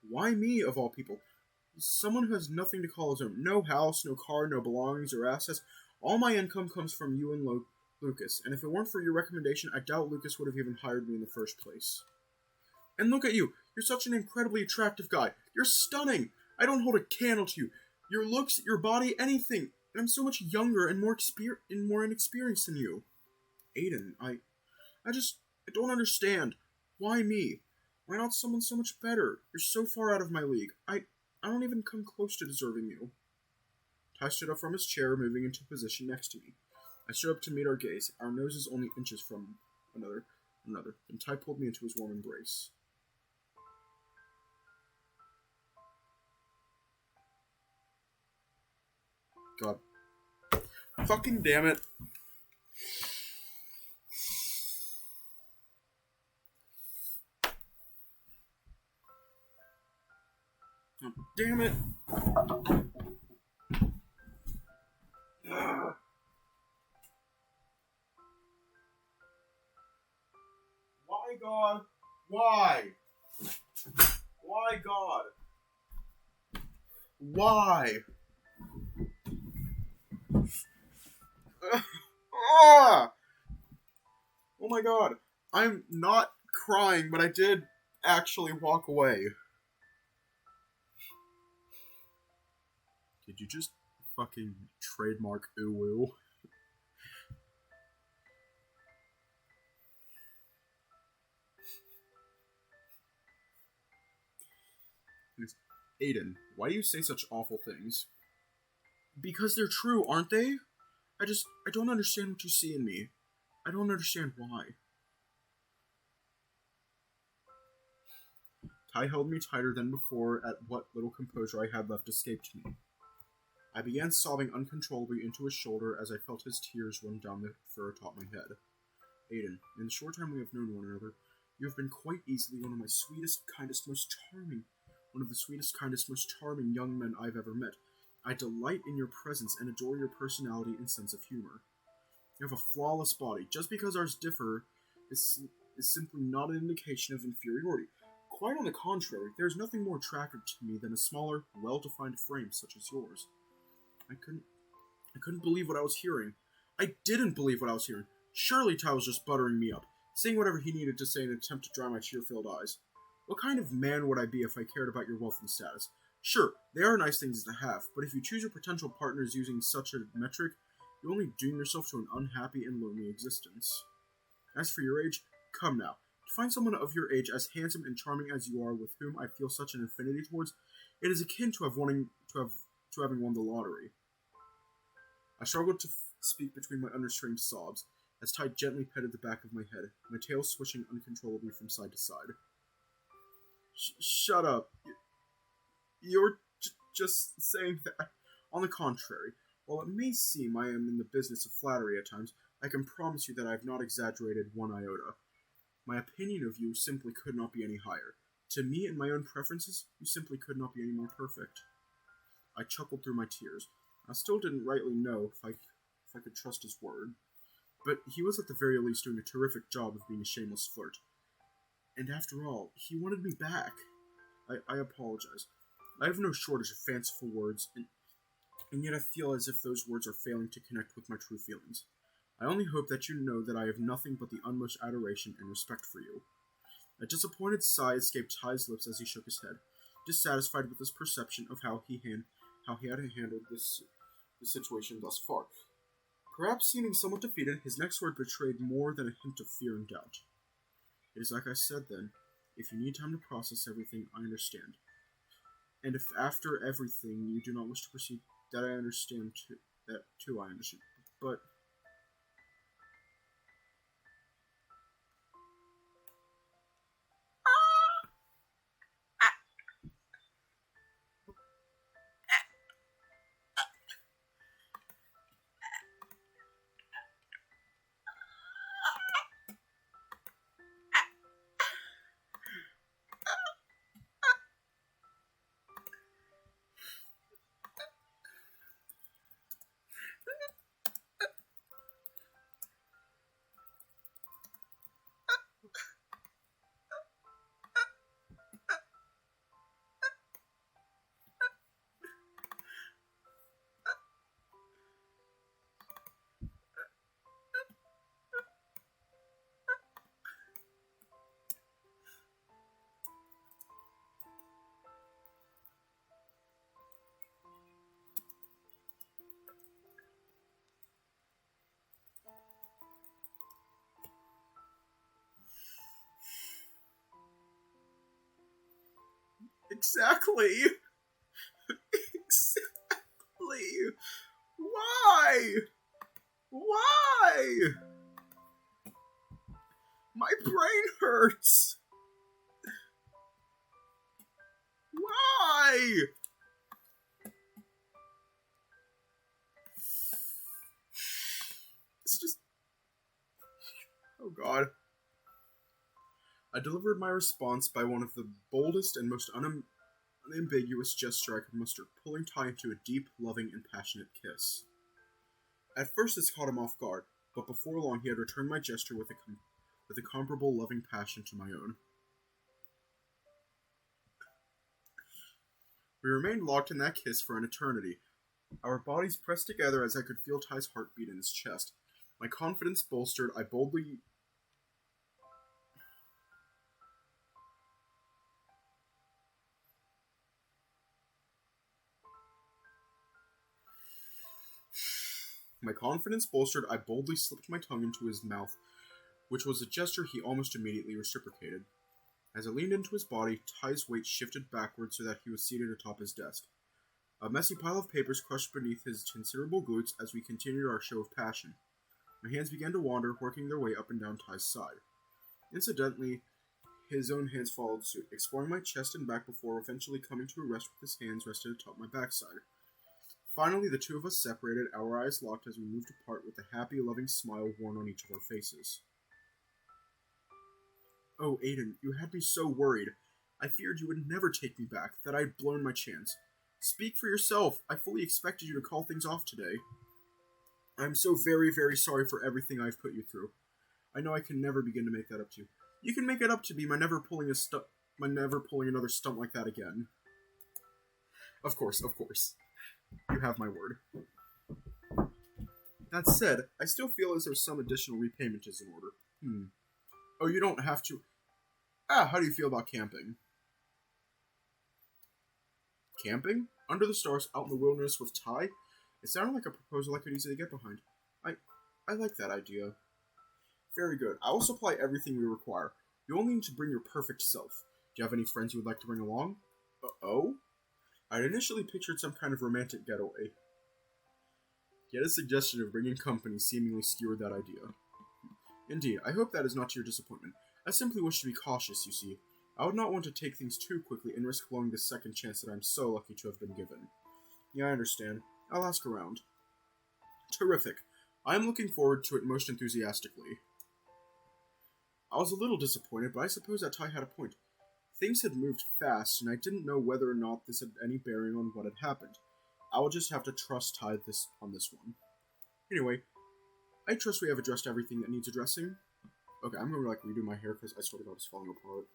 Why me, of all people? Someone who has nothing to call his own. No house, no car, no belongings or assets. All my income comes from you and Lucas, and if it weren't for your recommendation, I doubt Lucas would have even hired me in the first place. And look at you! You're such an incredibly attractive guy. You're stunning! I don't hold a candle to you. Your looks, your body, anything. And I'm so much younger and more inexperienced than you. Aiden, I don't understand. Why me? Why not someone so much better? You're so far out of my league. I don't even come close to deserving you. Ty stood up from his chair, moving into a position next to me. I stood up to meet our gaze, our noses only inches from another, and Ty pulled me into his warm embrace. God. Fucking damn it. Oh, damn it. Why, God? Why? Why, God? Why? Ah! Oh my god. I'm not crying, but I did actually walk away. Did you just fucking trademark ooh-woo? Aiden, why do you say such awful things? Because they're true, aren't they? I don't understand what you see in me. I don't understand why. Ty held me tighter than before at what little composure I had left escaped me. I began sobbing uncontrollably into his shoulder as I felt his tears run down the fur atop my head. Aiden, in the short time we have known one another, you have been quite easily one of the sweetest, kindest, most charming young men I've ever met. I delight in your presence and adore your personality and sense of humor. You have a flawless body. Just because ours differ is simply not an indication of inferiority. Quite on the contrary, there is nothing more attractive to me than a smaller, well-defined frame such as yours. I couldn't believe what I was hearing. I didn't believe what I was hearing. Surely Ty was just buttering me up, saying whatever he needed to say in an attempt to dry my tear-filled eyes. What kind of man would I be if I cared about your wealth and status? Sure, they are nice things to have, but if you choose your potential partners using such a metric, you only doom yourself to an unhappy and lonely existence. As for your age, come now. To find someone of your age as handsome and charming as you are, with whom I feel such an affinity towards, it is akin to having won the lottery. I struggled to speak between my unrestrained sobs, as Ty gently petted the back of my head, my tail swishing uncontrollably from side to side. Shut up. You're just saying that. On the contrary, while it may seem I am in the business of flattery at times, I can promise you that I have not exaggerated one iota. My opinion of you simply could not be any higher. To me and my own preferences, you simply could not be any more perfect. I chuckled through my tears. I still didn't rightly know if I could trust his word. But he was at the very least doing a terrific job of being a shameless flirt. And after all, he wanted me back. I apologize. I have no shortage of fanciful words, and yet I feel as if those words are failing to connect with my true feelings. I only hope that you know that I have nothing but the utmost adoration and respect for you. A disappointed sigh escaped Ty's lips as he shook his head, dissatisfied with his perception of how he had handled this situation thus far. Perhaps seeming somewhat defeated, his next word betrayed more than a hint of fear and doubt. It is like I said then. If you need time to process everything, I understand. And if after everything you do not wish to proceed, that I understand too. That too I understand. But exactly. Exactly. Why? Why? My brain hurts. Why? It's just... Oh god. I delivered my response by one of the boldest and most unambiguous gesture I could muster, pulling Ty into a deep, loving, and passionate kiss. At first this caught him off guard, but before long he had returned my gesture with a comparable loving passion to my own. We remained locked in that kiss for an eternity, our bodies pressed together as I could feel Ty's heartbeat in his chest. My confidence bolstered, I boldly... My confidence bolstered, I boldly slipped my tongue into his mouth, which was a gesture he almost immediately reciprocated. As I leaned into his body, Ty's weight shifted backward so that he was seated atop his desk. A messy pile of papers crushed beneath his considerable glutes as we continued our show of passion. My hands began to wander, working their way up and down Ty's side. Incidentally, his own hands followed suit, exploring my chest and back before eventually coming to a rest with his hands rested atop my backside. Finally, the two of us separated, our eyes locked as we moved apart with a happy, loving smile worn on each of our faces. Oh, Aiden, you had me so worried. I feared you would never take me back, that I'd blown my chance. Speak for yourself. I fully expected you to call things off today. I'm so very, very sorry for everything I've put you through. I know I can never begin to make that up to you. You can make it up to me by never pulling another stunt like that again. Of course. You have my word. That said, I still feel as though some additional repayment is in order. Oh, you don't have to... how do you feel about camping? Camping? Under the stars, out in the wilderness with Ty? It sounded like a proposal I could easily get behind. I like that idea. Very good. I will supply everything we require. You only need to bring your perfect self. Do you have any friends you would like to bring along? Oh? I'd initially pictured some kind of romantic getaway. Yet a suggestion of bringing company seemingly skewered that idea. Indeed, I hope that is not to your disappointment. I simply wish to be cautious, you see. I would not want to take things too quickly and risk blowing the second chance that I'm so lucky to have been given. Yeah, I understand. I'll ask around. Terrific. I am looking forward to it most enthusiastically. I was a little disappointed, but I suppose that Ty had a point. Things had moved fast, and I didn't know whether or not this had any bearing on what had happened. I will just have to trust Ty on this one. Anyway, I trust we have addressed everything that needs addressing. Okay, I'm gonna redo my hair because I swear to God it's falling apart.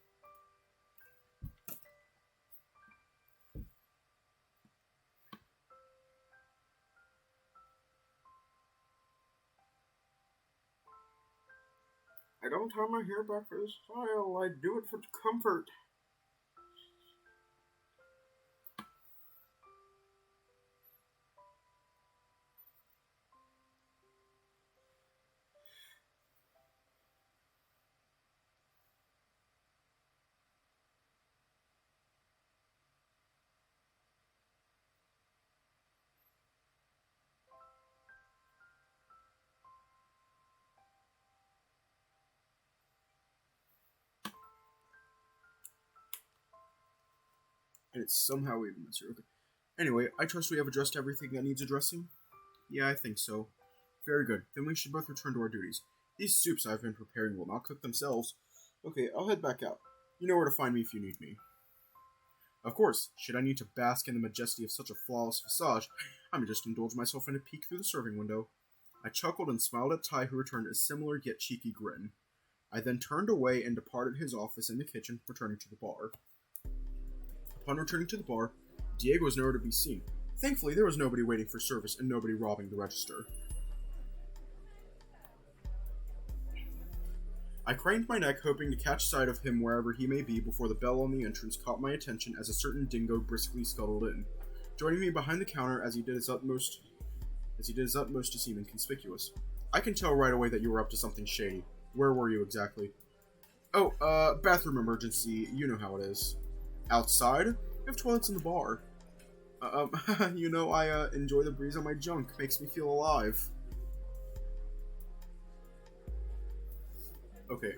I don't tie my hair back for style, I do it for comfort. And it's somehow even messier. Okay. Anyway, I trust we have addressed everything that needs addressing? Yeah, I think so. Very good. Then we should both return to our duties. These soups I've been preparing will not cook themselves. Okay, I'll head back out. You know where to find me if you need me. Of course, should I need to bask in the majesty of such a flawless visage, I may just indulge myself in a peek through the serving window. I chuckled and smiled at Ty, who returned a similar yet cheeky grin. I then turned away and departed his office in the kitchen, returning to the bar. Upon returning to the bar, Diego was nowhere to be seen. Thankfully, there was nobody waiting for service and nobody robbing the register. I craned my neck, hoping to catch sight of him wherever he may be before the bell on the entrance caught my attention as a certain dingo briskly scuttled in, joining me behind the counter as he did his utmost to seem inconspicuous. I can tell right away that you were up to something shady. Where were you exactly? Oh, bathroom emergency. You know how it is. Outside? We have toilets in the bar. You know, I enjoy the breeze on my junk. Makes me feel alive. Okay,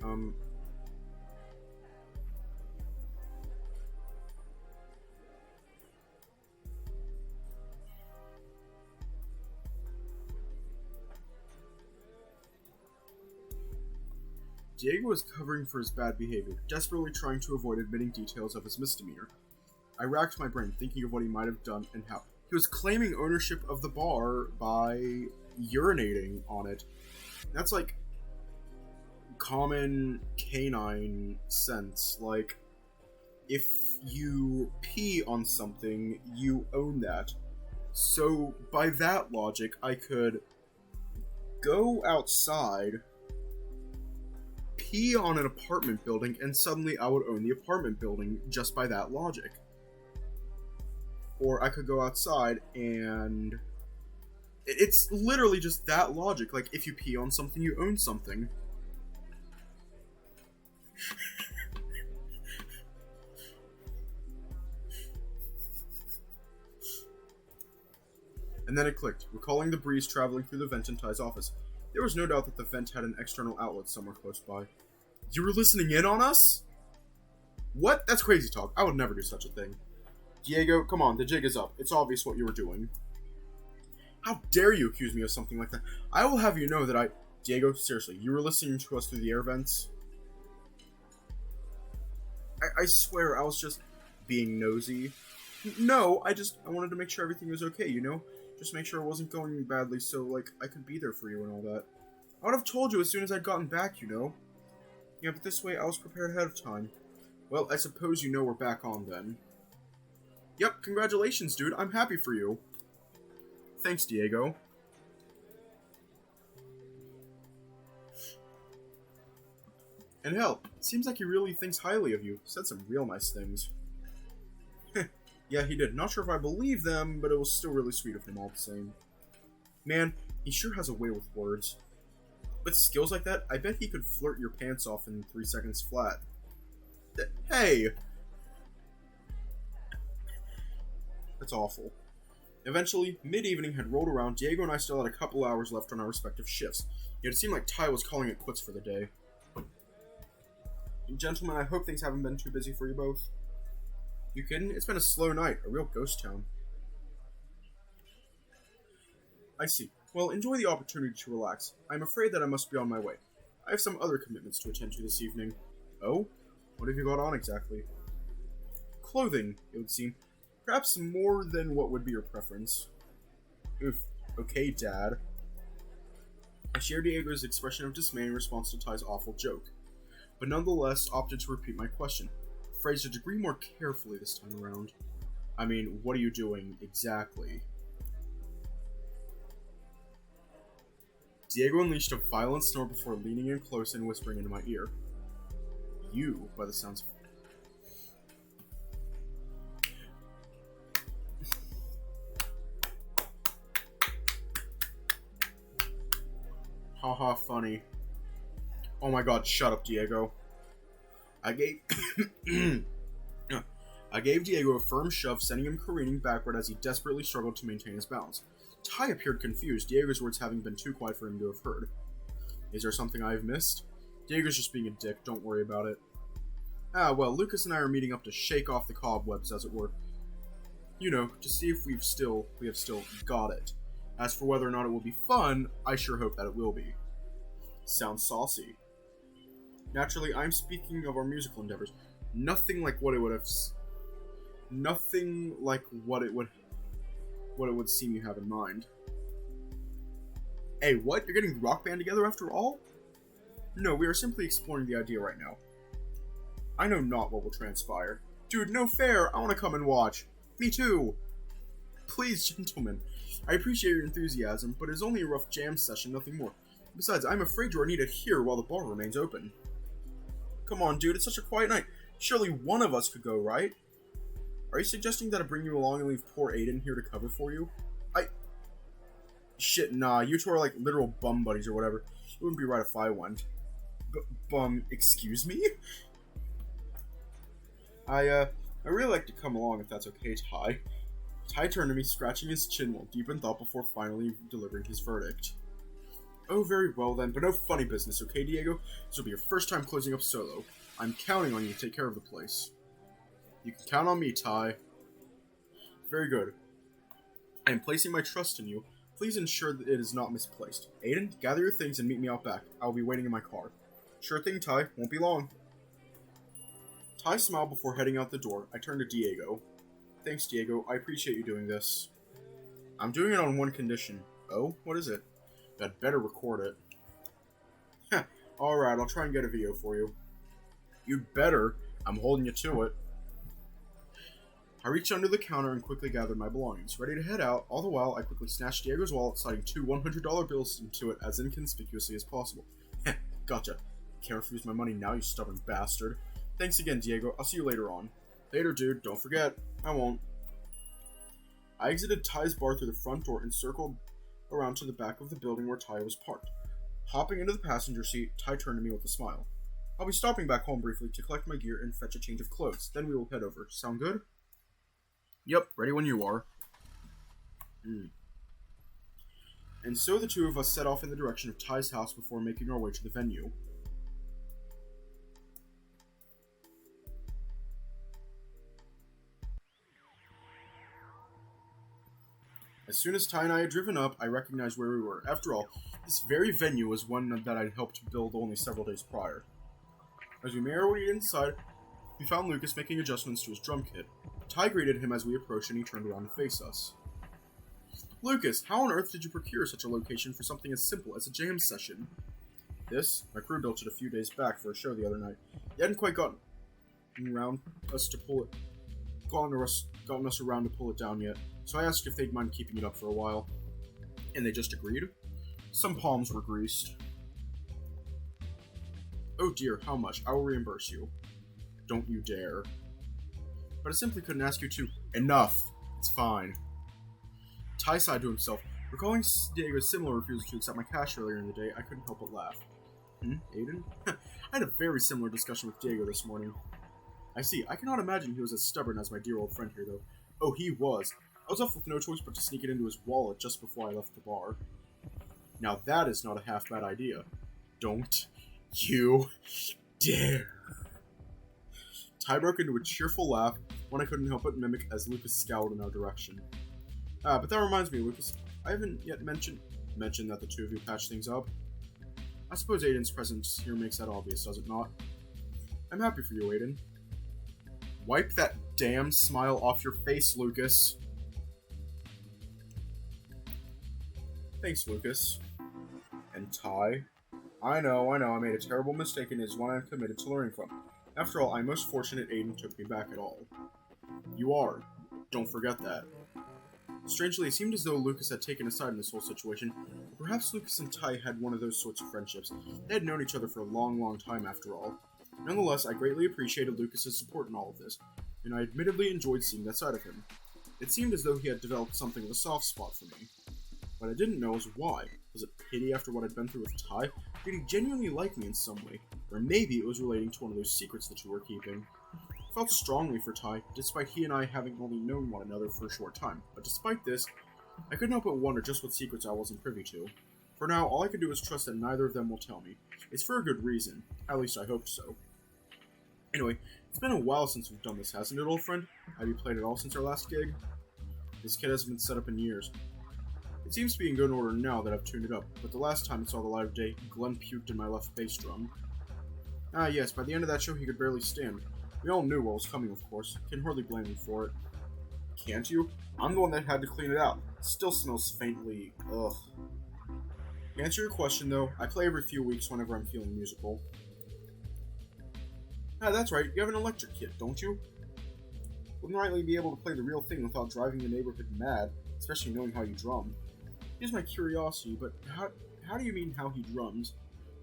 Diego was covering for his bad behavior, desperately trying to avoid admitting details of his misdemeanor. I racked my brain, thinking of what he might have done and how. He was claiming ownership of the bar by urinating on it. That's like common canine sense. Like, if you pee on something, you own that. So, by that logic, I could go outside, pee on an apartment building, and suddenly I would own the apartment building just by that logic. Or I could go outside and... It's literally just that logic. Like, if you pee on something, you own something. And then it clicked, recalling the breeze traveling through the vent in Ty's office. There was no doubt that the vent had an external outlet somewhere close by. You were listening in on us? What? That's crazy talk. I would never do such a thing. Diego, come on, the jig is up. It's obvious what you were doing. How dare you accuse me of something like that? I will have you know that I... Diego, seriously, you were listening to us through the air vents? I swear, I was just being nosy. No, I wanted to make sure everything was okay, you know? Just make sure it wasn't going badly so, like, I could be there for you and all that. I would have told you as soon as I'd gotten back, you know? Yeah, but this way I was prepared ahead of time. Well, I suppose you know we're back on then. Yep, congratulations, dude. I'm happy for you. Thanks, Diego. And hell, it seems like he really thinks highly of you. Said some real nice things. Yeah, he did. Not sure if I believe them, but it was still really sweet of him all the same. Man, he sure has a way with words. With skills like that, I bet he could flirt your pants off in 3 seconds flat. Hey! That's awful. Eventually, mid-evening had rolled around. Diego and I still had a couple hours left on our respective shifts. Yet it seemed like Ty was calling it quits for the day. Gentlemen, I hope things haven't been too busy for you both. You kidding? It's been a slow night, a real ghost town. I see. Well, enjoy the opportunity to relax. I'm afraid that I must be on my way. I have some other commitments to attend to this evening. Oh? What have you got on exactly? Clothing, it would seem. Perhaps more than what would be your preference. Oof. Okay, Dad. I shared Diego's expression of dismay in response to Ty's awful joke, but nonetheless opted to repeat my question, phrased a degree more carefully this time around. I mean, what are you doing exactly? Diego unleashed a violent snort before leaning in close and whispering into my ear. You, by the sounds of... Haha, funny. Oh my god, shut up, Diego. I gave Diego a firm shove, sending him careening backward as he desperately struggled to maintain his balance. Ty appeared confused, Diego's words having been too quiet for him to have heard. Is there something I've missed? Diego's just being a dick, don't worry about it. Ah, well, Lucas and I are meeting up to shake off the cobwebs, as it were. You know, to see if we have still got it. As for whether or not it will be fun, I sure hope that it will be. Sounds saucy. Naturally, I'm speaking of our musical endeavors. Nothing like what it would seem you have in mind. Hey, what? You're getting Rock Band together after all? No, we are simply exploring the idea right now. I know not what will transpire. Dude, no fair! I want to come and watch. Me too! Please, gentlemen. I appreciate your enthusiasm, but it's only a rough jam session, nothing more. Besides, I'm afraid you are needed here while the bar remains open. Come on, dude, it's such a quiet night. Surely one of us could go, right? Are you suggesting that I bring you along and leave poor Aiden here to cover for you? Shit, nah, you two are like literal bum buddies or whatever. It wouldn't be right if I went. Excuse me? I really like to come along if that's okay, Ty. Ty turned to me, scratching his chin while deep in thought before finally delivering his verdict. Oh, very well then, but no funny business, okay, Diego? This will be your first time closing up solo. I'm counting on you to take care of the place. You can count on me, Ty. Very good. I am placing my trust in you. Please ensure that it is not misplaced. Aiden, gather your things and meet me out back. I will be waiting in my car. Sure thing, Ty. Won't be long. Ty smiled before heading out the door. I turned to Diego. Thanks, Diego. I appreciate you doing this. I'm doing it on one condition. Oh? What is it? I'd better record it. Heh. Alright, I'll try and get a video for you. You'd better. I'm holding you to it. I reached under the counter and quickly gathered my belongings, ready to head out. All the while, I quickly snatched Diego's wallet, sliding two $100 bills into it as inconspicuously as possible. Heh, gotcha. Can't refuse my money now, you stubborn bastard. Thanks again, Diego. I'll see you later on. Later, dude. Don't forget. I won't. I exited Ty's bar through the front door and circled around to the back of the building where Ty was parked. Hopping into the passenger seat, Ty turned to me with a smile. I'll be stopping back home briefly to collect my gear and fetch a change of clothes. Then we will head over. Sound good? Yep, ready when you are. And so the two of us set off in the direction of Ty's house before making our way to the venue. As soon as Ty and I had driven up, I recognized where we were. After all, this very venue was one that I'd helped build only several days prior. As we made our way inside, we found Lucas making adjustments to his drum kit. Ty greeted him as we approached and he turned around to face us. Lucas, how on earth did you procure such a location for something as simple as a jam session? This, my crew built it a few days back for a show the other night. They hadn't quite gotten us around to pull it down yet, so I asked if they'd mind keeping it up for a while. And they just agreed. Some palms were greased. Oh dear, how much? I will reimburse you. Don't you dare. But I simply couldn't ask you to. Enough! It's fine. Ty sighed to himself. Recalling Diego's similar refusal to accept my cash earlier in the day, I couldn't help but laugh. Aiden? I had a very similar discussion with Diego this morning. I see. I cannot imagine he was as stubborn as my dear old friend here, though. Oh, he was. I was left with no choice but to sneak it into his wallet just before I left the bar. Now that is not a half-bad idea. Don't you dare. Ty broke into a cheerful laugh, one I couldn't help but mimic as Lucas scowled in our direction. But that reminds me, Lucas, I haven't yet mentioned that the two of you patched things up. I suppose Aiden's presence here makes that obvious, does it not? I'm happy for you, Aiden. Wipe that damn smile off your face, Lucas. Thanks, Lucas. And Ty? I know, I made a terrible mistake and it is one I'm committed to learning from. After all, I'm most fortunate Aiden took me back at all. You are. Don't forget that. Strangely, it seemed as though Lucas had taken a side in this whole situation. Perhaps Lucas and Ty had one of those sorts of friendships. They had known each other for a long, long time after all. Nonetheless, I greatly appreciated Lucas's support in all of this, and I admittedly enjoyed seeing that side of him. It seemed as though he had developed something of a soft spot for me. What I didn't know was why. Was it pity after what I'd been through with Ty? Did he genuinely like me in some way? Or maybe it was relating to one of those secrets the two were keeping. I felt strongly for Ty, despite he and I having only known one another for a short time. But despite this, I couldn't help but wonder just what secrets I wasn't privy to. For now, all I could do is trust that neither of them will tell me. It's for a good reason. At least I hoped so. Anyway, it's been a while since we've done this, hasn't it, old friend? Have you played at all since our last gig? This kit hasn't been set up in years. It seems to be in good order now that I've tuned it up, but the last time it saw the light of day, Glenn puked in my left bass drum. Ah yes, by the end of that show he could barely stand. We all knew what was coming, of course. Can hardly blame him for it. Can't you? I'm the one that had to clean it out. It still smells faintly... ugh. To answer your question, though, I play every few weeks whenever I'm feeling musical. Ah, that's right, you have an electric kit, don't you? Wouldn't rightly be able to play the real thing without driving the neighborhood mad, especially knowing how you drum. Here's my curiosity, but how do you mean how he drums?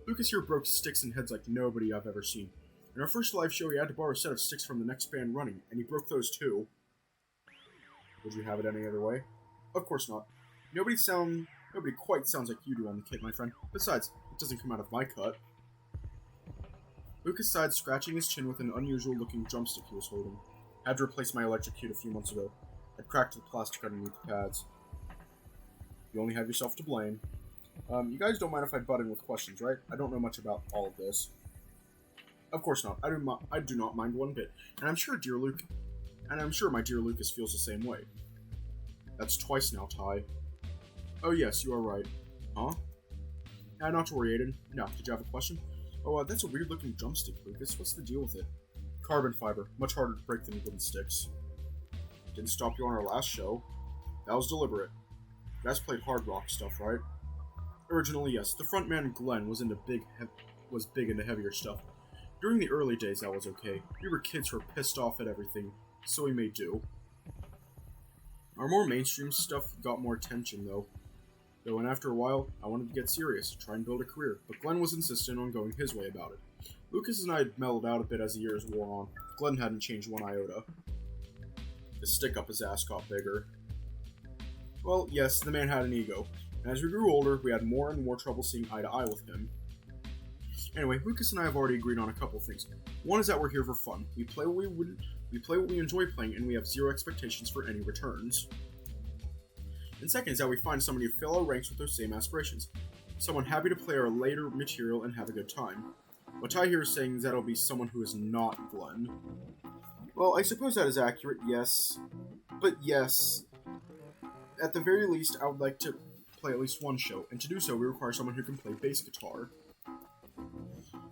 Lucas here broke sticks and heads like nobody I've ever seen. In our first live show, he had to borrow a set of sticks from the next band running, and he broke those too. Would you have it any other way? Of course not. Nobody quite sounds like you do on the kit, my friend. Besides, it doesn't come out of my cut. Lucas sighed, scratching his chin with an unusual-looking drumstick he was holding. I had to replace my electric kit a few months ago. I'd cracked the plastic underneath the pads. You only have yourself to blame. You guys don't mind if I butt in with questions, right? I don't know much about all of this. Of course not. I do not mind one bit, and I'm sure my dear Lucas feels the same way. That's twice now, Ty. Oh yes, you are right. Huh? Nah, not to worry, Aiden. Now, did you have a question? Oh, that's a weird-looking drumstick, Lucas. What's the deal with it? Carbon fiber. Much harder to break than wooden sticks. Didn't stop you on our last show. That was deliberate. You guys played hard rock stuff, right? Originally, yes. The frontman, Glenn, was big into heavier stuff. During the early days, that was okay. We were kids who were pissed off at everything, so we made do. Our more mainstream stuff got more attention, though. And after a while, I wanted to get serious, try and build a career, but Glenn was insistent on going his way about it. Lucas and I had mellowed out a bit as the years wore on. Glenn hadn't changed one iota. The stick up his ass got bigger. Well, yes, the man had an ego, and as we grew older, we had more and more trouble seeing eye to eye with him. Anyway, Lucas and I have already agreed on a couple things. One is that we're here for fun. We play what we enjoy playing, and we have zero expectations for any returns. And second is that we find somebody to fill our ranks with those same aspirations. Someone happy to play our later material and have a good time. What Ty here is saying is that it'll be someone who is not Glenn. Well, I suppose that is accurate, yes. But yes, at the very least, I would like to play at least one show, and to do so, we require someone who can play bass guitar.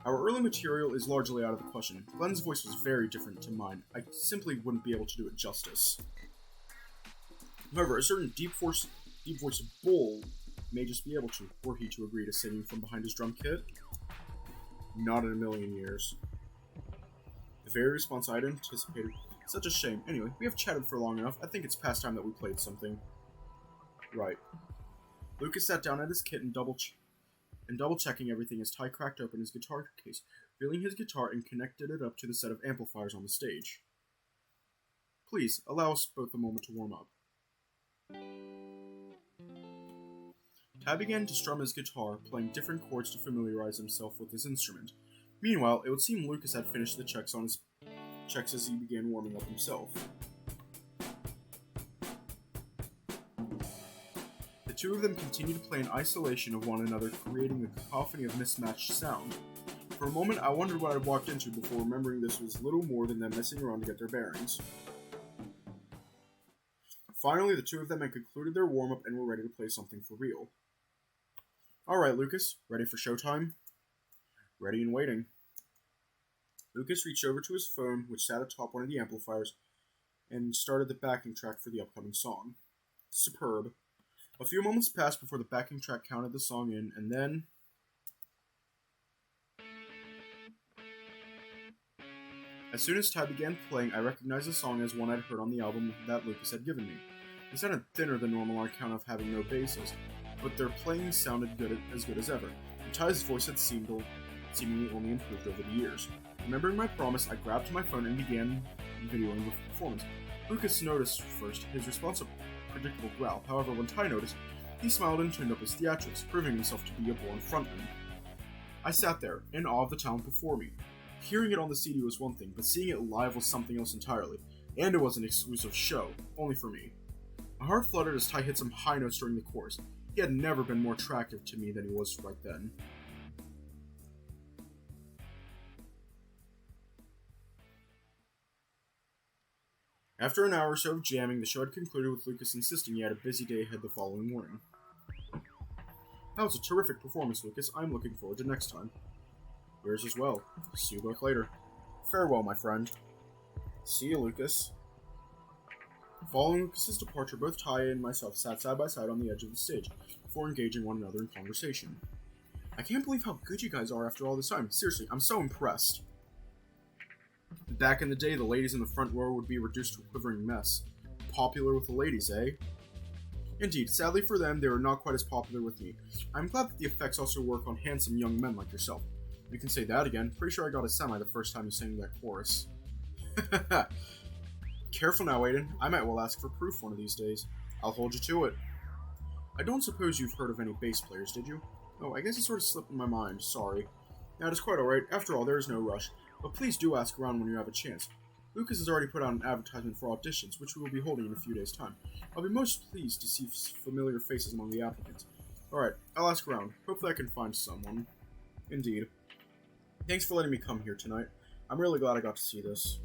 Our early material is largely out of the question. Glenn's voice was very different to mine. I simply wouldn't be able to do it justice. However, a certain deep-voiced bull may just be able to, were he to agree to singing from behind his drum kit. Not in a million years. The very response I'd anticipated. Such a shame. Anyway, we have chatted for long enough. I think it's past time that we played something. Right. Lucas sat down at his kit and double-checking everything as Ty cracked open his guitar case, revealing his guitar and connected it up to the set of amplifiers on the stage. Please, allow us both a moment to warm up. Ty began to strum his guitar, playing different chords to familiarize himself with his instrument. Meanwhile, it would seem Lucas had finished the checks as he began warming up himself. The two of them continued to play in isolation of one another, creating a cacophony of mismatched sound. For a moment, I wondered what I'd walked into before remembering this was little more than them messing around to get their bearings. Finally, the two of them had concluded their warm-up and were ready to play something for real. Alright, Lucas, ready for showtime? Ready and waiting. Lucas reached over to his phone, which sat atop one of the amplifiers, and started the backing track for the upcoming song. Superb. A few moments passed before the backing track counted the song in, and then... As soon as Ty began playing, I recognized the song as one I'd heard on the album that Lucas had given me. It sounded thinner than normal on account of having no basses, but their playing sounded as good as ever, and Ty's voice had seemingly only improved over the years. Remembering my promise, I grabbed my phone and began videoing the performance. Lucas noticed first his responsive, predictable growl. However, when Ty noticed, he smiled and tuned up his theatrics, proving himself to be a born frontman. I sat there, in awe of the talent before me. Hearing it on the CD was one thing, but seeing it live was something else entirely, and it was an exclusive show, only for me. My heart fluttered as Ty hit some high notes during the chorus. He had never been more attractive to me than he was right then. After an hour or so of jamming, the show had concluded with Lucas insisting he had a busy day ahead the following morning. That was a terrific performance, Lucas. I'm looking forward to next time. Yours as well. See you both later. Farewell, my friend. See you, Lucas. Following Lucas's departure, both Ty and myself sat side by side on the edge of the stage, before engaging one another in conversation. I can't believe how good you guys are after all this time. Seriously, I'm so impressed. Back in the day, the ladies in the front row would be reduced to a quivering mess. Popular with the ladies, eh? Indeed, sadly for them, they were not quite as popular with me. I'm glad that the effects also work on handsome young men like yourself. You can say that again. Pretty sure I got a semi the first time you sang that chorus. Careful now, Aiden. I might well ask for proof one of these days. I'll hold you to it. I don't suppose you've heard of any bass players, did you? Oh, I guess it sort of slipped in my mind. Sorry. That is quite alright. After all, there is no rush. But please do ask around when you have a chance. Lucas has already put out an advertisement for auditions, which we will be holding in a few days' time. I'll be most pleased to see familiar faces among the applicants. Alright, I'll ask around. Hopefully I can find someone. Indeed. Thanks for letting me come here tonight. I'm really glad I got to see this.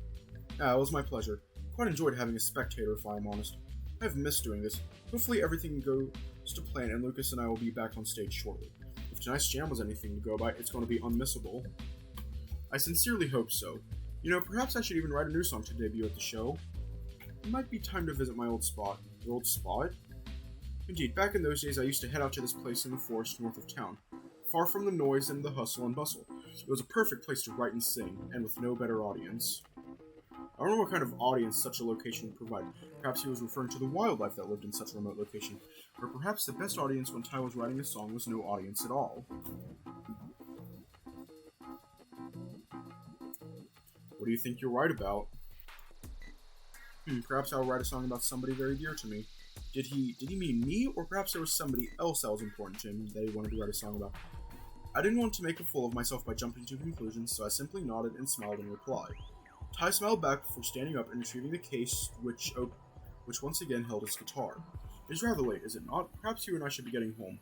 It was my pleasure. Quite enjoyed having a spectator, if I'm honest. I've missed doing this. Hopefully everything goes to plan, and Lucas and I will be back on stage shortly. If tonight's jam was anything to go by, it's going to be unmissable. I sincerely hope so. You know, perhaps I should even write a new song to debut at the show. It might be time to visit my old spot. Your old spot? Indeed, back in those days I used to head out to this place in the forest north of town, far from the noise and the hustle and bustle. It was a perfect place to write and sing, and with no better audience. I don't know what kind of audience such a location would provide. Perhaps he was referring to the wildlife that lived in such a remote location. Or perhaps the best audience when Ty was writing a song was no audience at all. What do you think you're right about? Perhaps I'll write a song about somebody very dear to me. Did he mean me, or perhaps there was somebody else that was important to him that he wanted to write a song about? I didn't want to make a fool of myself by jumping to conclusions, so I simply nodded and smiled in reply. Ty smiled back before standing up and retrieving the case, which once again held his guitar. It is rather late, is it not? Perhaps you and I should be getting home.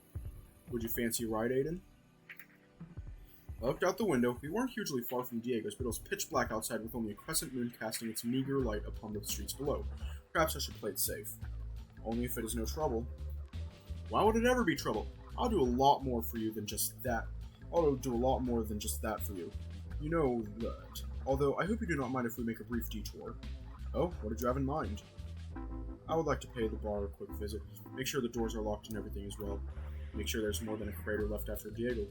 Would you fancy a ride, Aiden? I looked out the window. We weren't hugely far from Diego's, but it was pitch black outside with only a crescent moon casting its meager light upon the streets below. Perhaps I should play it safe. Only if it is no trouble. Why would it ever be trouble? I'll do a lot more for you than just that. I'll do a lot more than just that for you. You know that. Although, I hope you do not mind if we make a brief detour. Oh, what did you have in mind? I would like to pay the bar a quick visit. Make sure the doors are locked and everything as well. Make sure there's more than a crater left after Diego.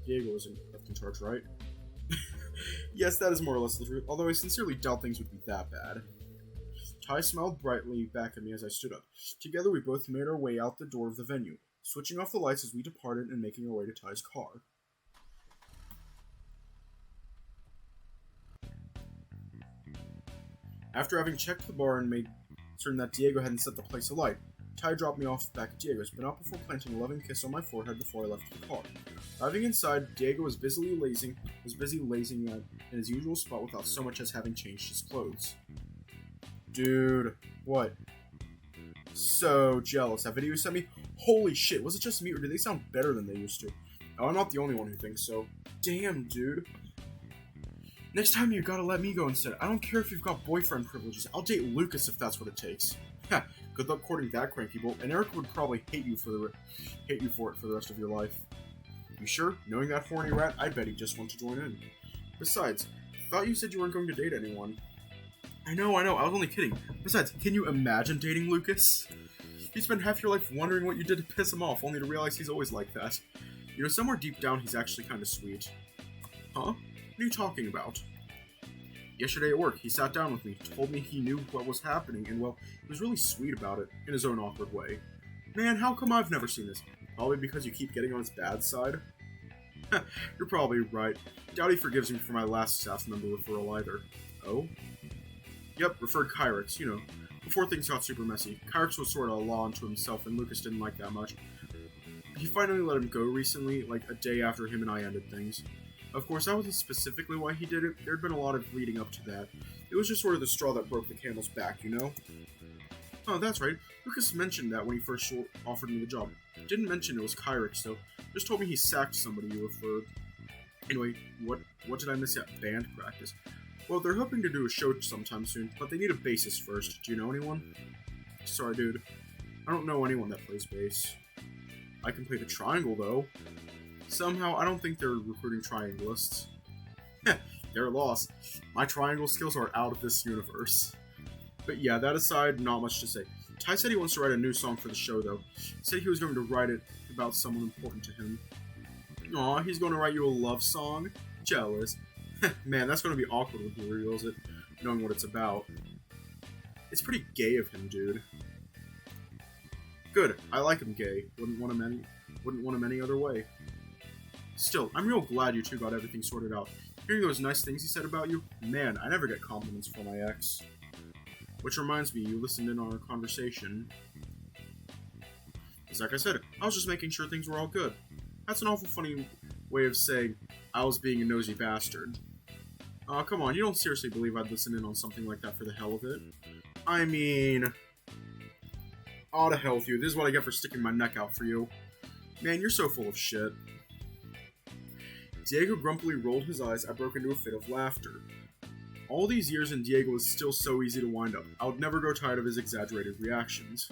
Diego isn't left in charge, right? Yes, that is more or less the truth, although I sincerely doubt things would be that bad. Ty smiled brightly back at me as I stood up. Together we both made our way out the door of the venue, switching off the lights as we departed and making our way to Ty's car. After having checked the bar and made certain that Diego hadn't set the place alight, Ty dropped me off back at Diego's, but not before planting a loving kiss on my forehead before I left the car. Arriving inside, Diego was busy lazing in his usual spot without so much as having changed his clothes. Dude, what? So jealous. That video you sent me? Holy shit, was it just me or did they sound better than they used to? Oh, I'm not the only one who thinks so. Damn, dude. Next time you gotta let me go instead. I don't care if you've got boyfriend privileges. I'll date Lucas if that's what it takes. Ha, good luck courting that cranky bolt, and Eric would probably hate you for it for the rest of your life. You sure? Knowing that horny rat, I bet he'd just want to join in. Besides, I thought you said you weren't going to date anyone. I know, I was only kidding. Besides, can you imagine dating Lucas? You spend half your life wondering what you did to piss him off, only to realize he's always like that. You know, somewhere deep down, he's actually kind of sweet. Huh? What are you talking about? Yesterday at work, he sat down with me, told me he knew what was happening, and, well, he was really sweet about it, in his own awkward way. Man, how come I've never seen this? Probably because you keep getting on his bad side? You're probably right. Doubt he forgives me for my last staff member referral either. Oh? Yep, referred Kyrix, you know. Before things got super messy, Kyrix was sort of a law unto himself, and Lucas didn't like that much. He finally let him go recently, like a day after him and I ended things. Of course, that wasn't specifically why he did it. There'd been a lot of leading up to that. It was just sort of the straw that broke the camel's back, you know? Oh, that's right. Lucas mentioned that when he first offered me the job. Didn't mention it was Kyrix, though. Just told me he sacked somebody you referred. Anyway, what did I miss at band practice? Well, they're hoping to do a show sometime soon, but they need a bassist first. Do you know anyone? Sorry, dude. I don't know anyone that plays bass. I can play the triangle, though. Somehow, I don't think they're recruiting trianglists. Heh, their loss. My triangle skills are out of this universe. But yeah, that aside, not much to say. Ty said he wants to write a new song for the show, though. He said he was going to write it about someone important to him. Aw, he's going to write you a love song? Jealous. Man, that's going to be awkward when he reveals it, knowing what it's about. It's pretty gay of him, dude. Good, I like him gay. Wouldn't want him any other way. Still, I'm real glad you two got everything sorted out. Hearing those nice things he said about you, man, I never get compliments from my ex. Which reminds me, you listened in on our conversation. It's like I said, I was just making sure things were all good. That's an awful funny way of saying I was being a nosy bastard. Aw, come on, you don't seriously believe I'd listen in on something like that for the hell of it? I mean... Aw, to hell with you, this is what I get for sticking my neck out for you. Man, you're so full of shit. Diego grumpily rolled his eyes. I broke into a fit of laughter. All these years and Diego was still so easy to wind up. I would never grow tired of his exaggerated reactions.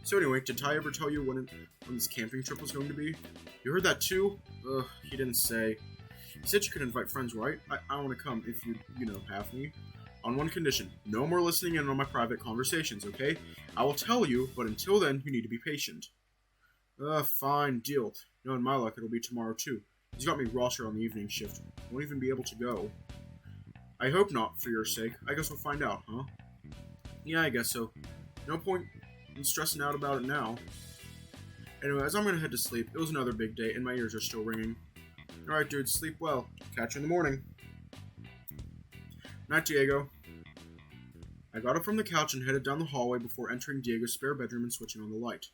So anyway, did Ty ever tell you when this camping trip was going to be? You heard that too? Ugh, he didn't say. He said you could invite friends, right? I want to come if you have me. On one condition, no more listening in on my private conversations, okay? I will tell you, but until then, you need to be patient. Fine, deal. Knowing my luck, it'll be tomorrow too. He's got me rostered on the evening shift. Won't even be able to go. I hope not, for your sake. I guess we'll find out, huh? Yeah, I guess so. No point in stressing out about it now. Anyways, I'm gonna head to sleep. It was another big day, and my ears are still ringing. Alright, dude, sleep well. Catch you in the morning. Night, Diego. I got up from the couch and headed down the hallway before entering Diego's spare bedroom and switching on the light.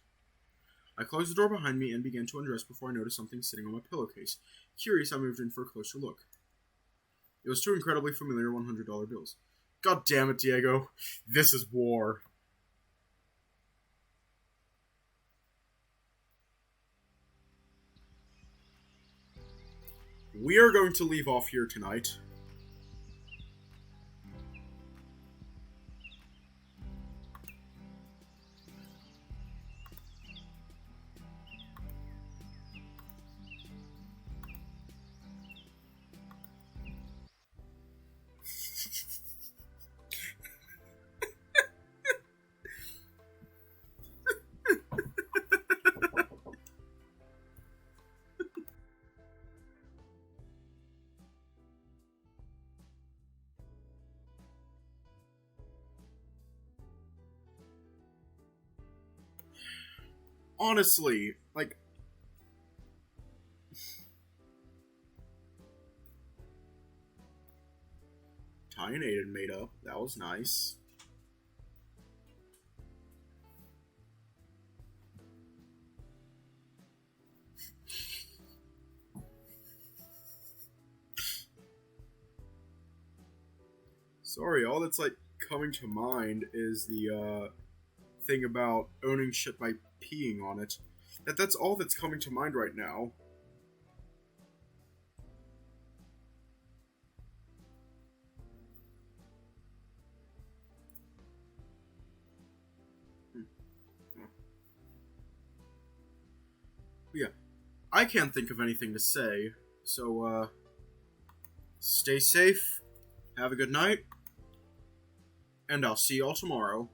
I closed the door behind me and began to undress before I noticed something sitting on my pillowcase. Curious, I moved in for a closer look. It was two incredibly familiar $100 bills. God damn it, Diego. This is war. We are going to leave off here tonight. Honestly, like, Ty and Aiden made up. That was nice. Sorry, all that's, like, coming to mind is the, thing about owning shit by peeing on it. That's all that's coming to mind right now. Yeah, I can't think of anything to say, so, stay safe, have a good night, and I'll see y'all tomorrow.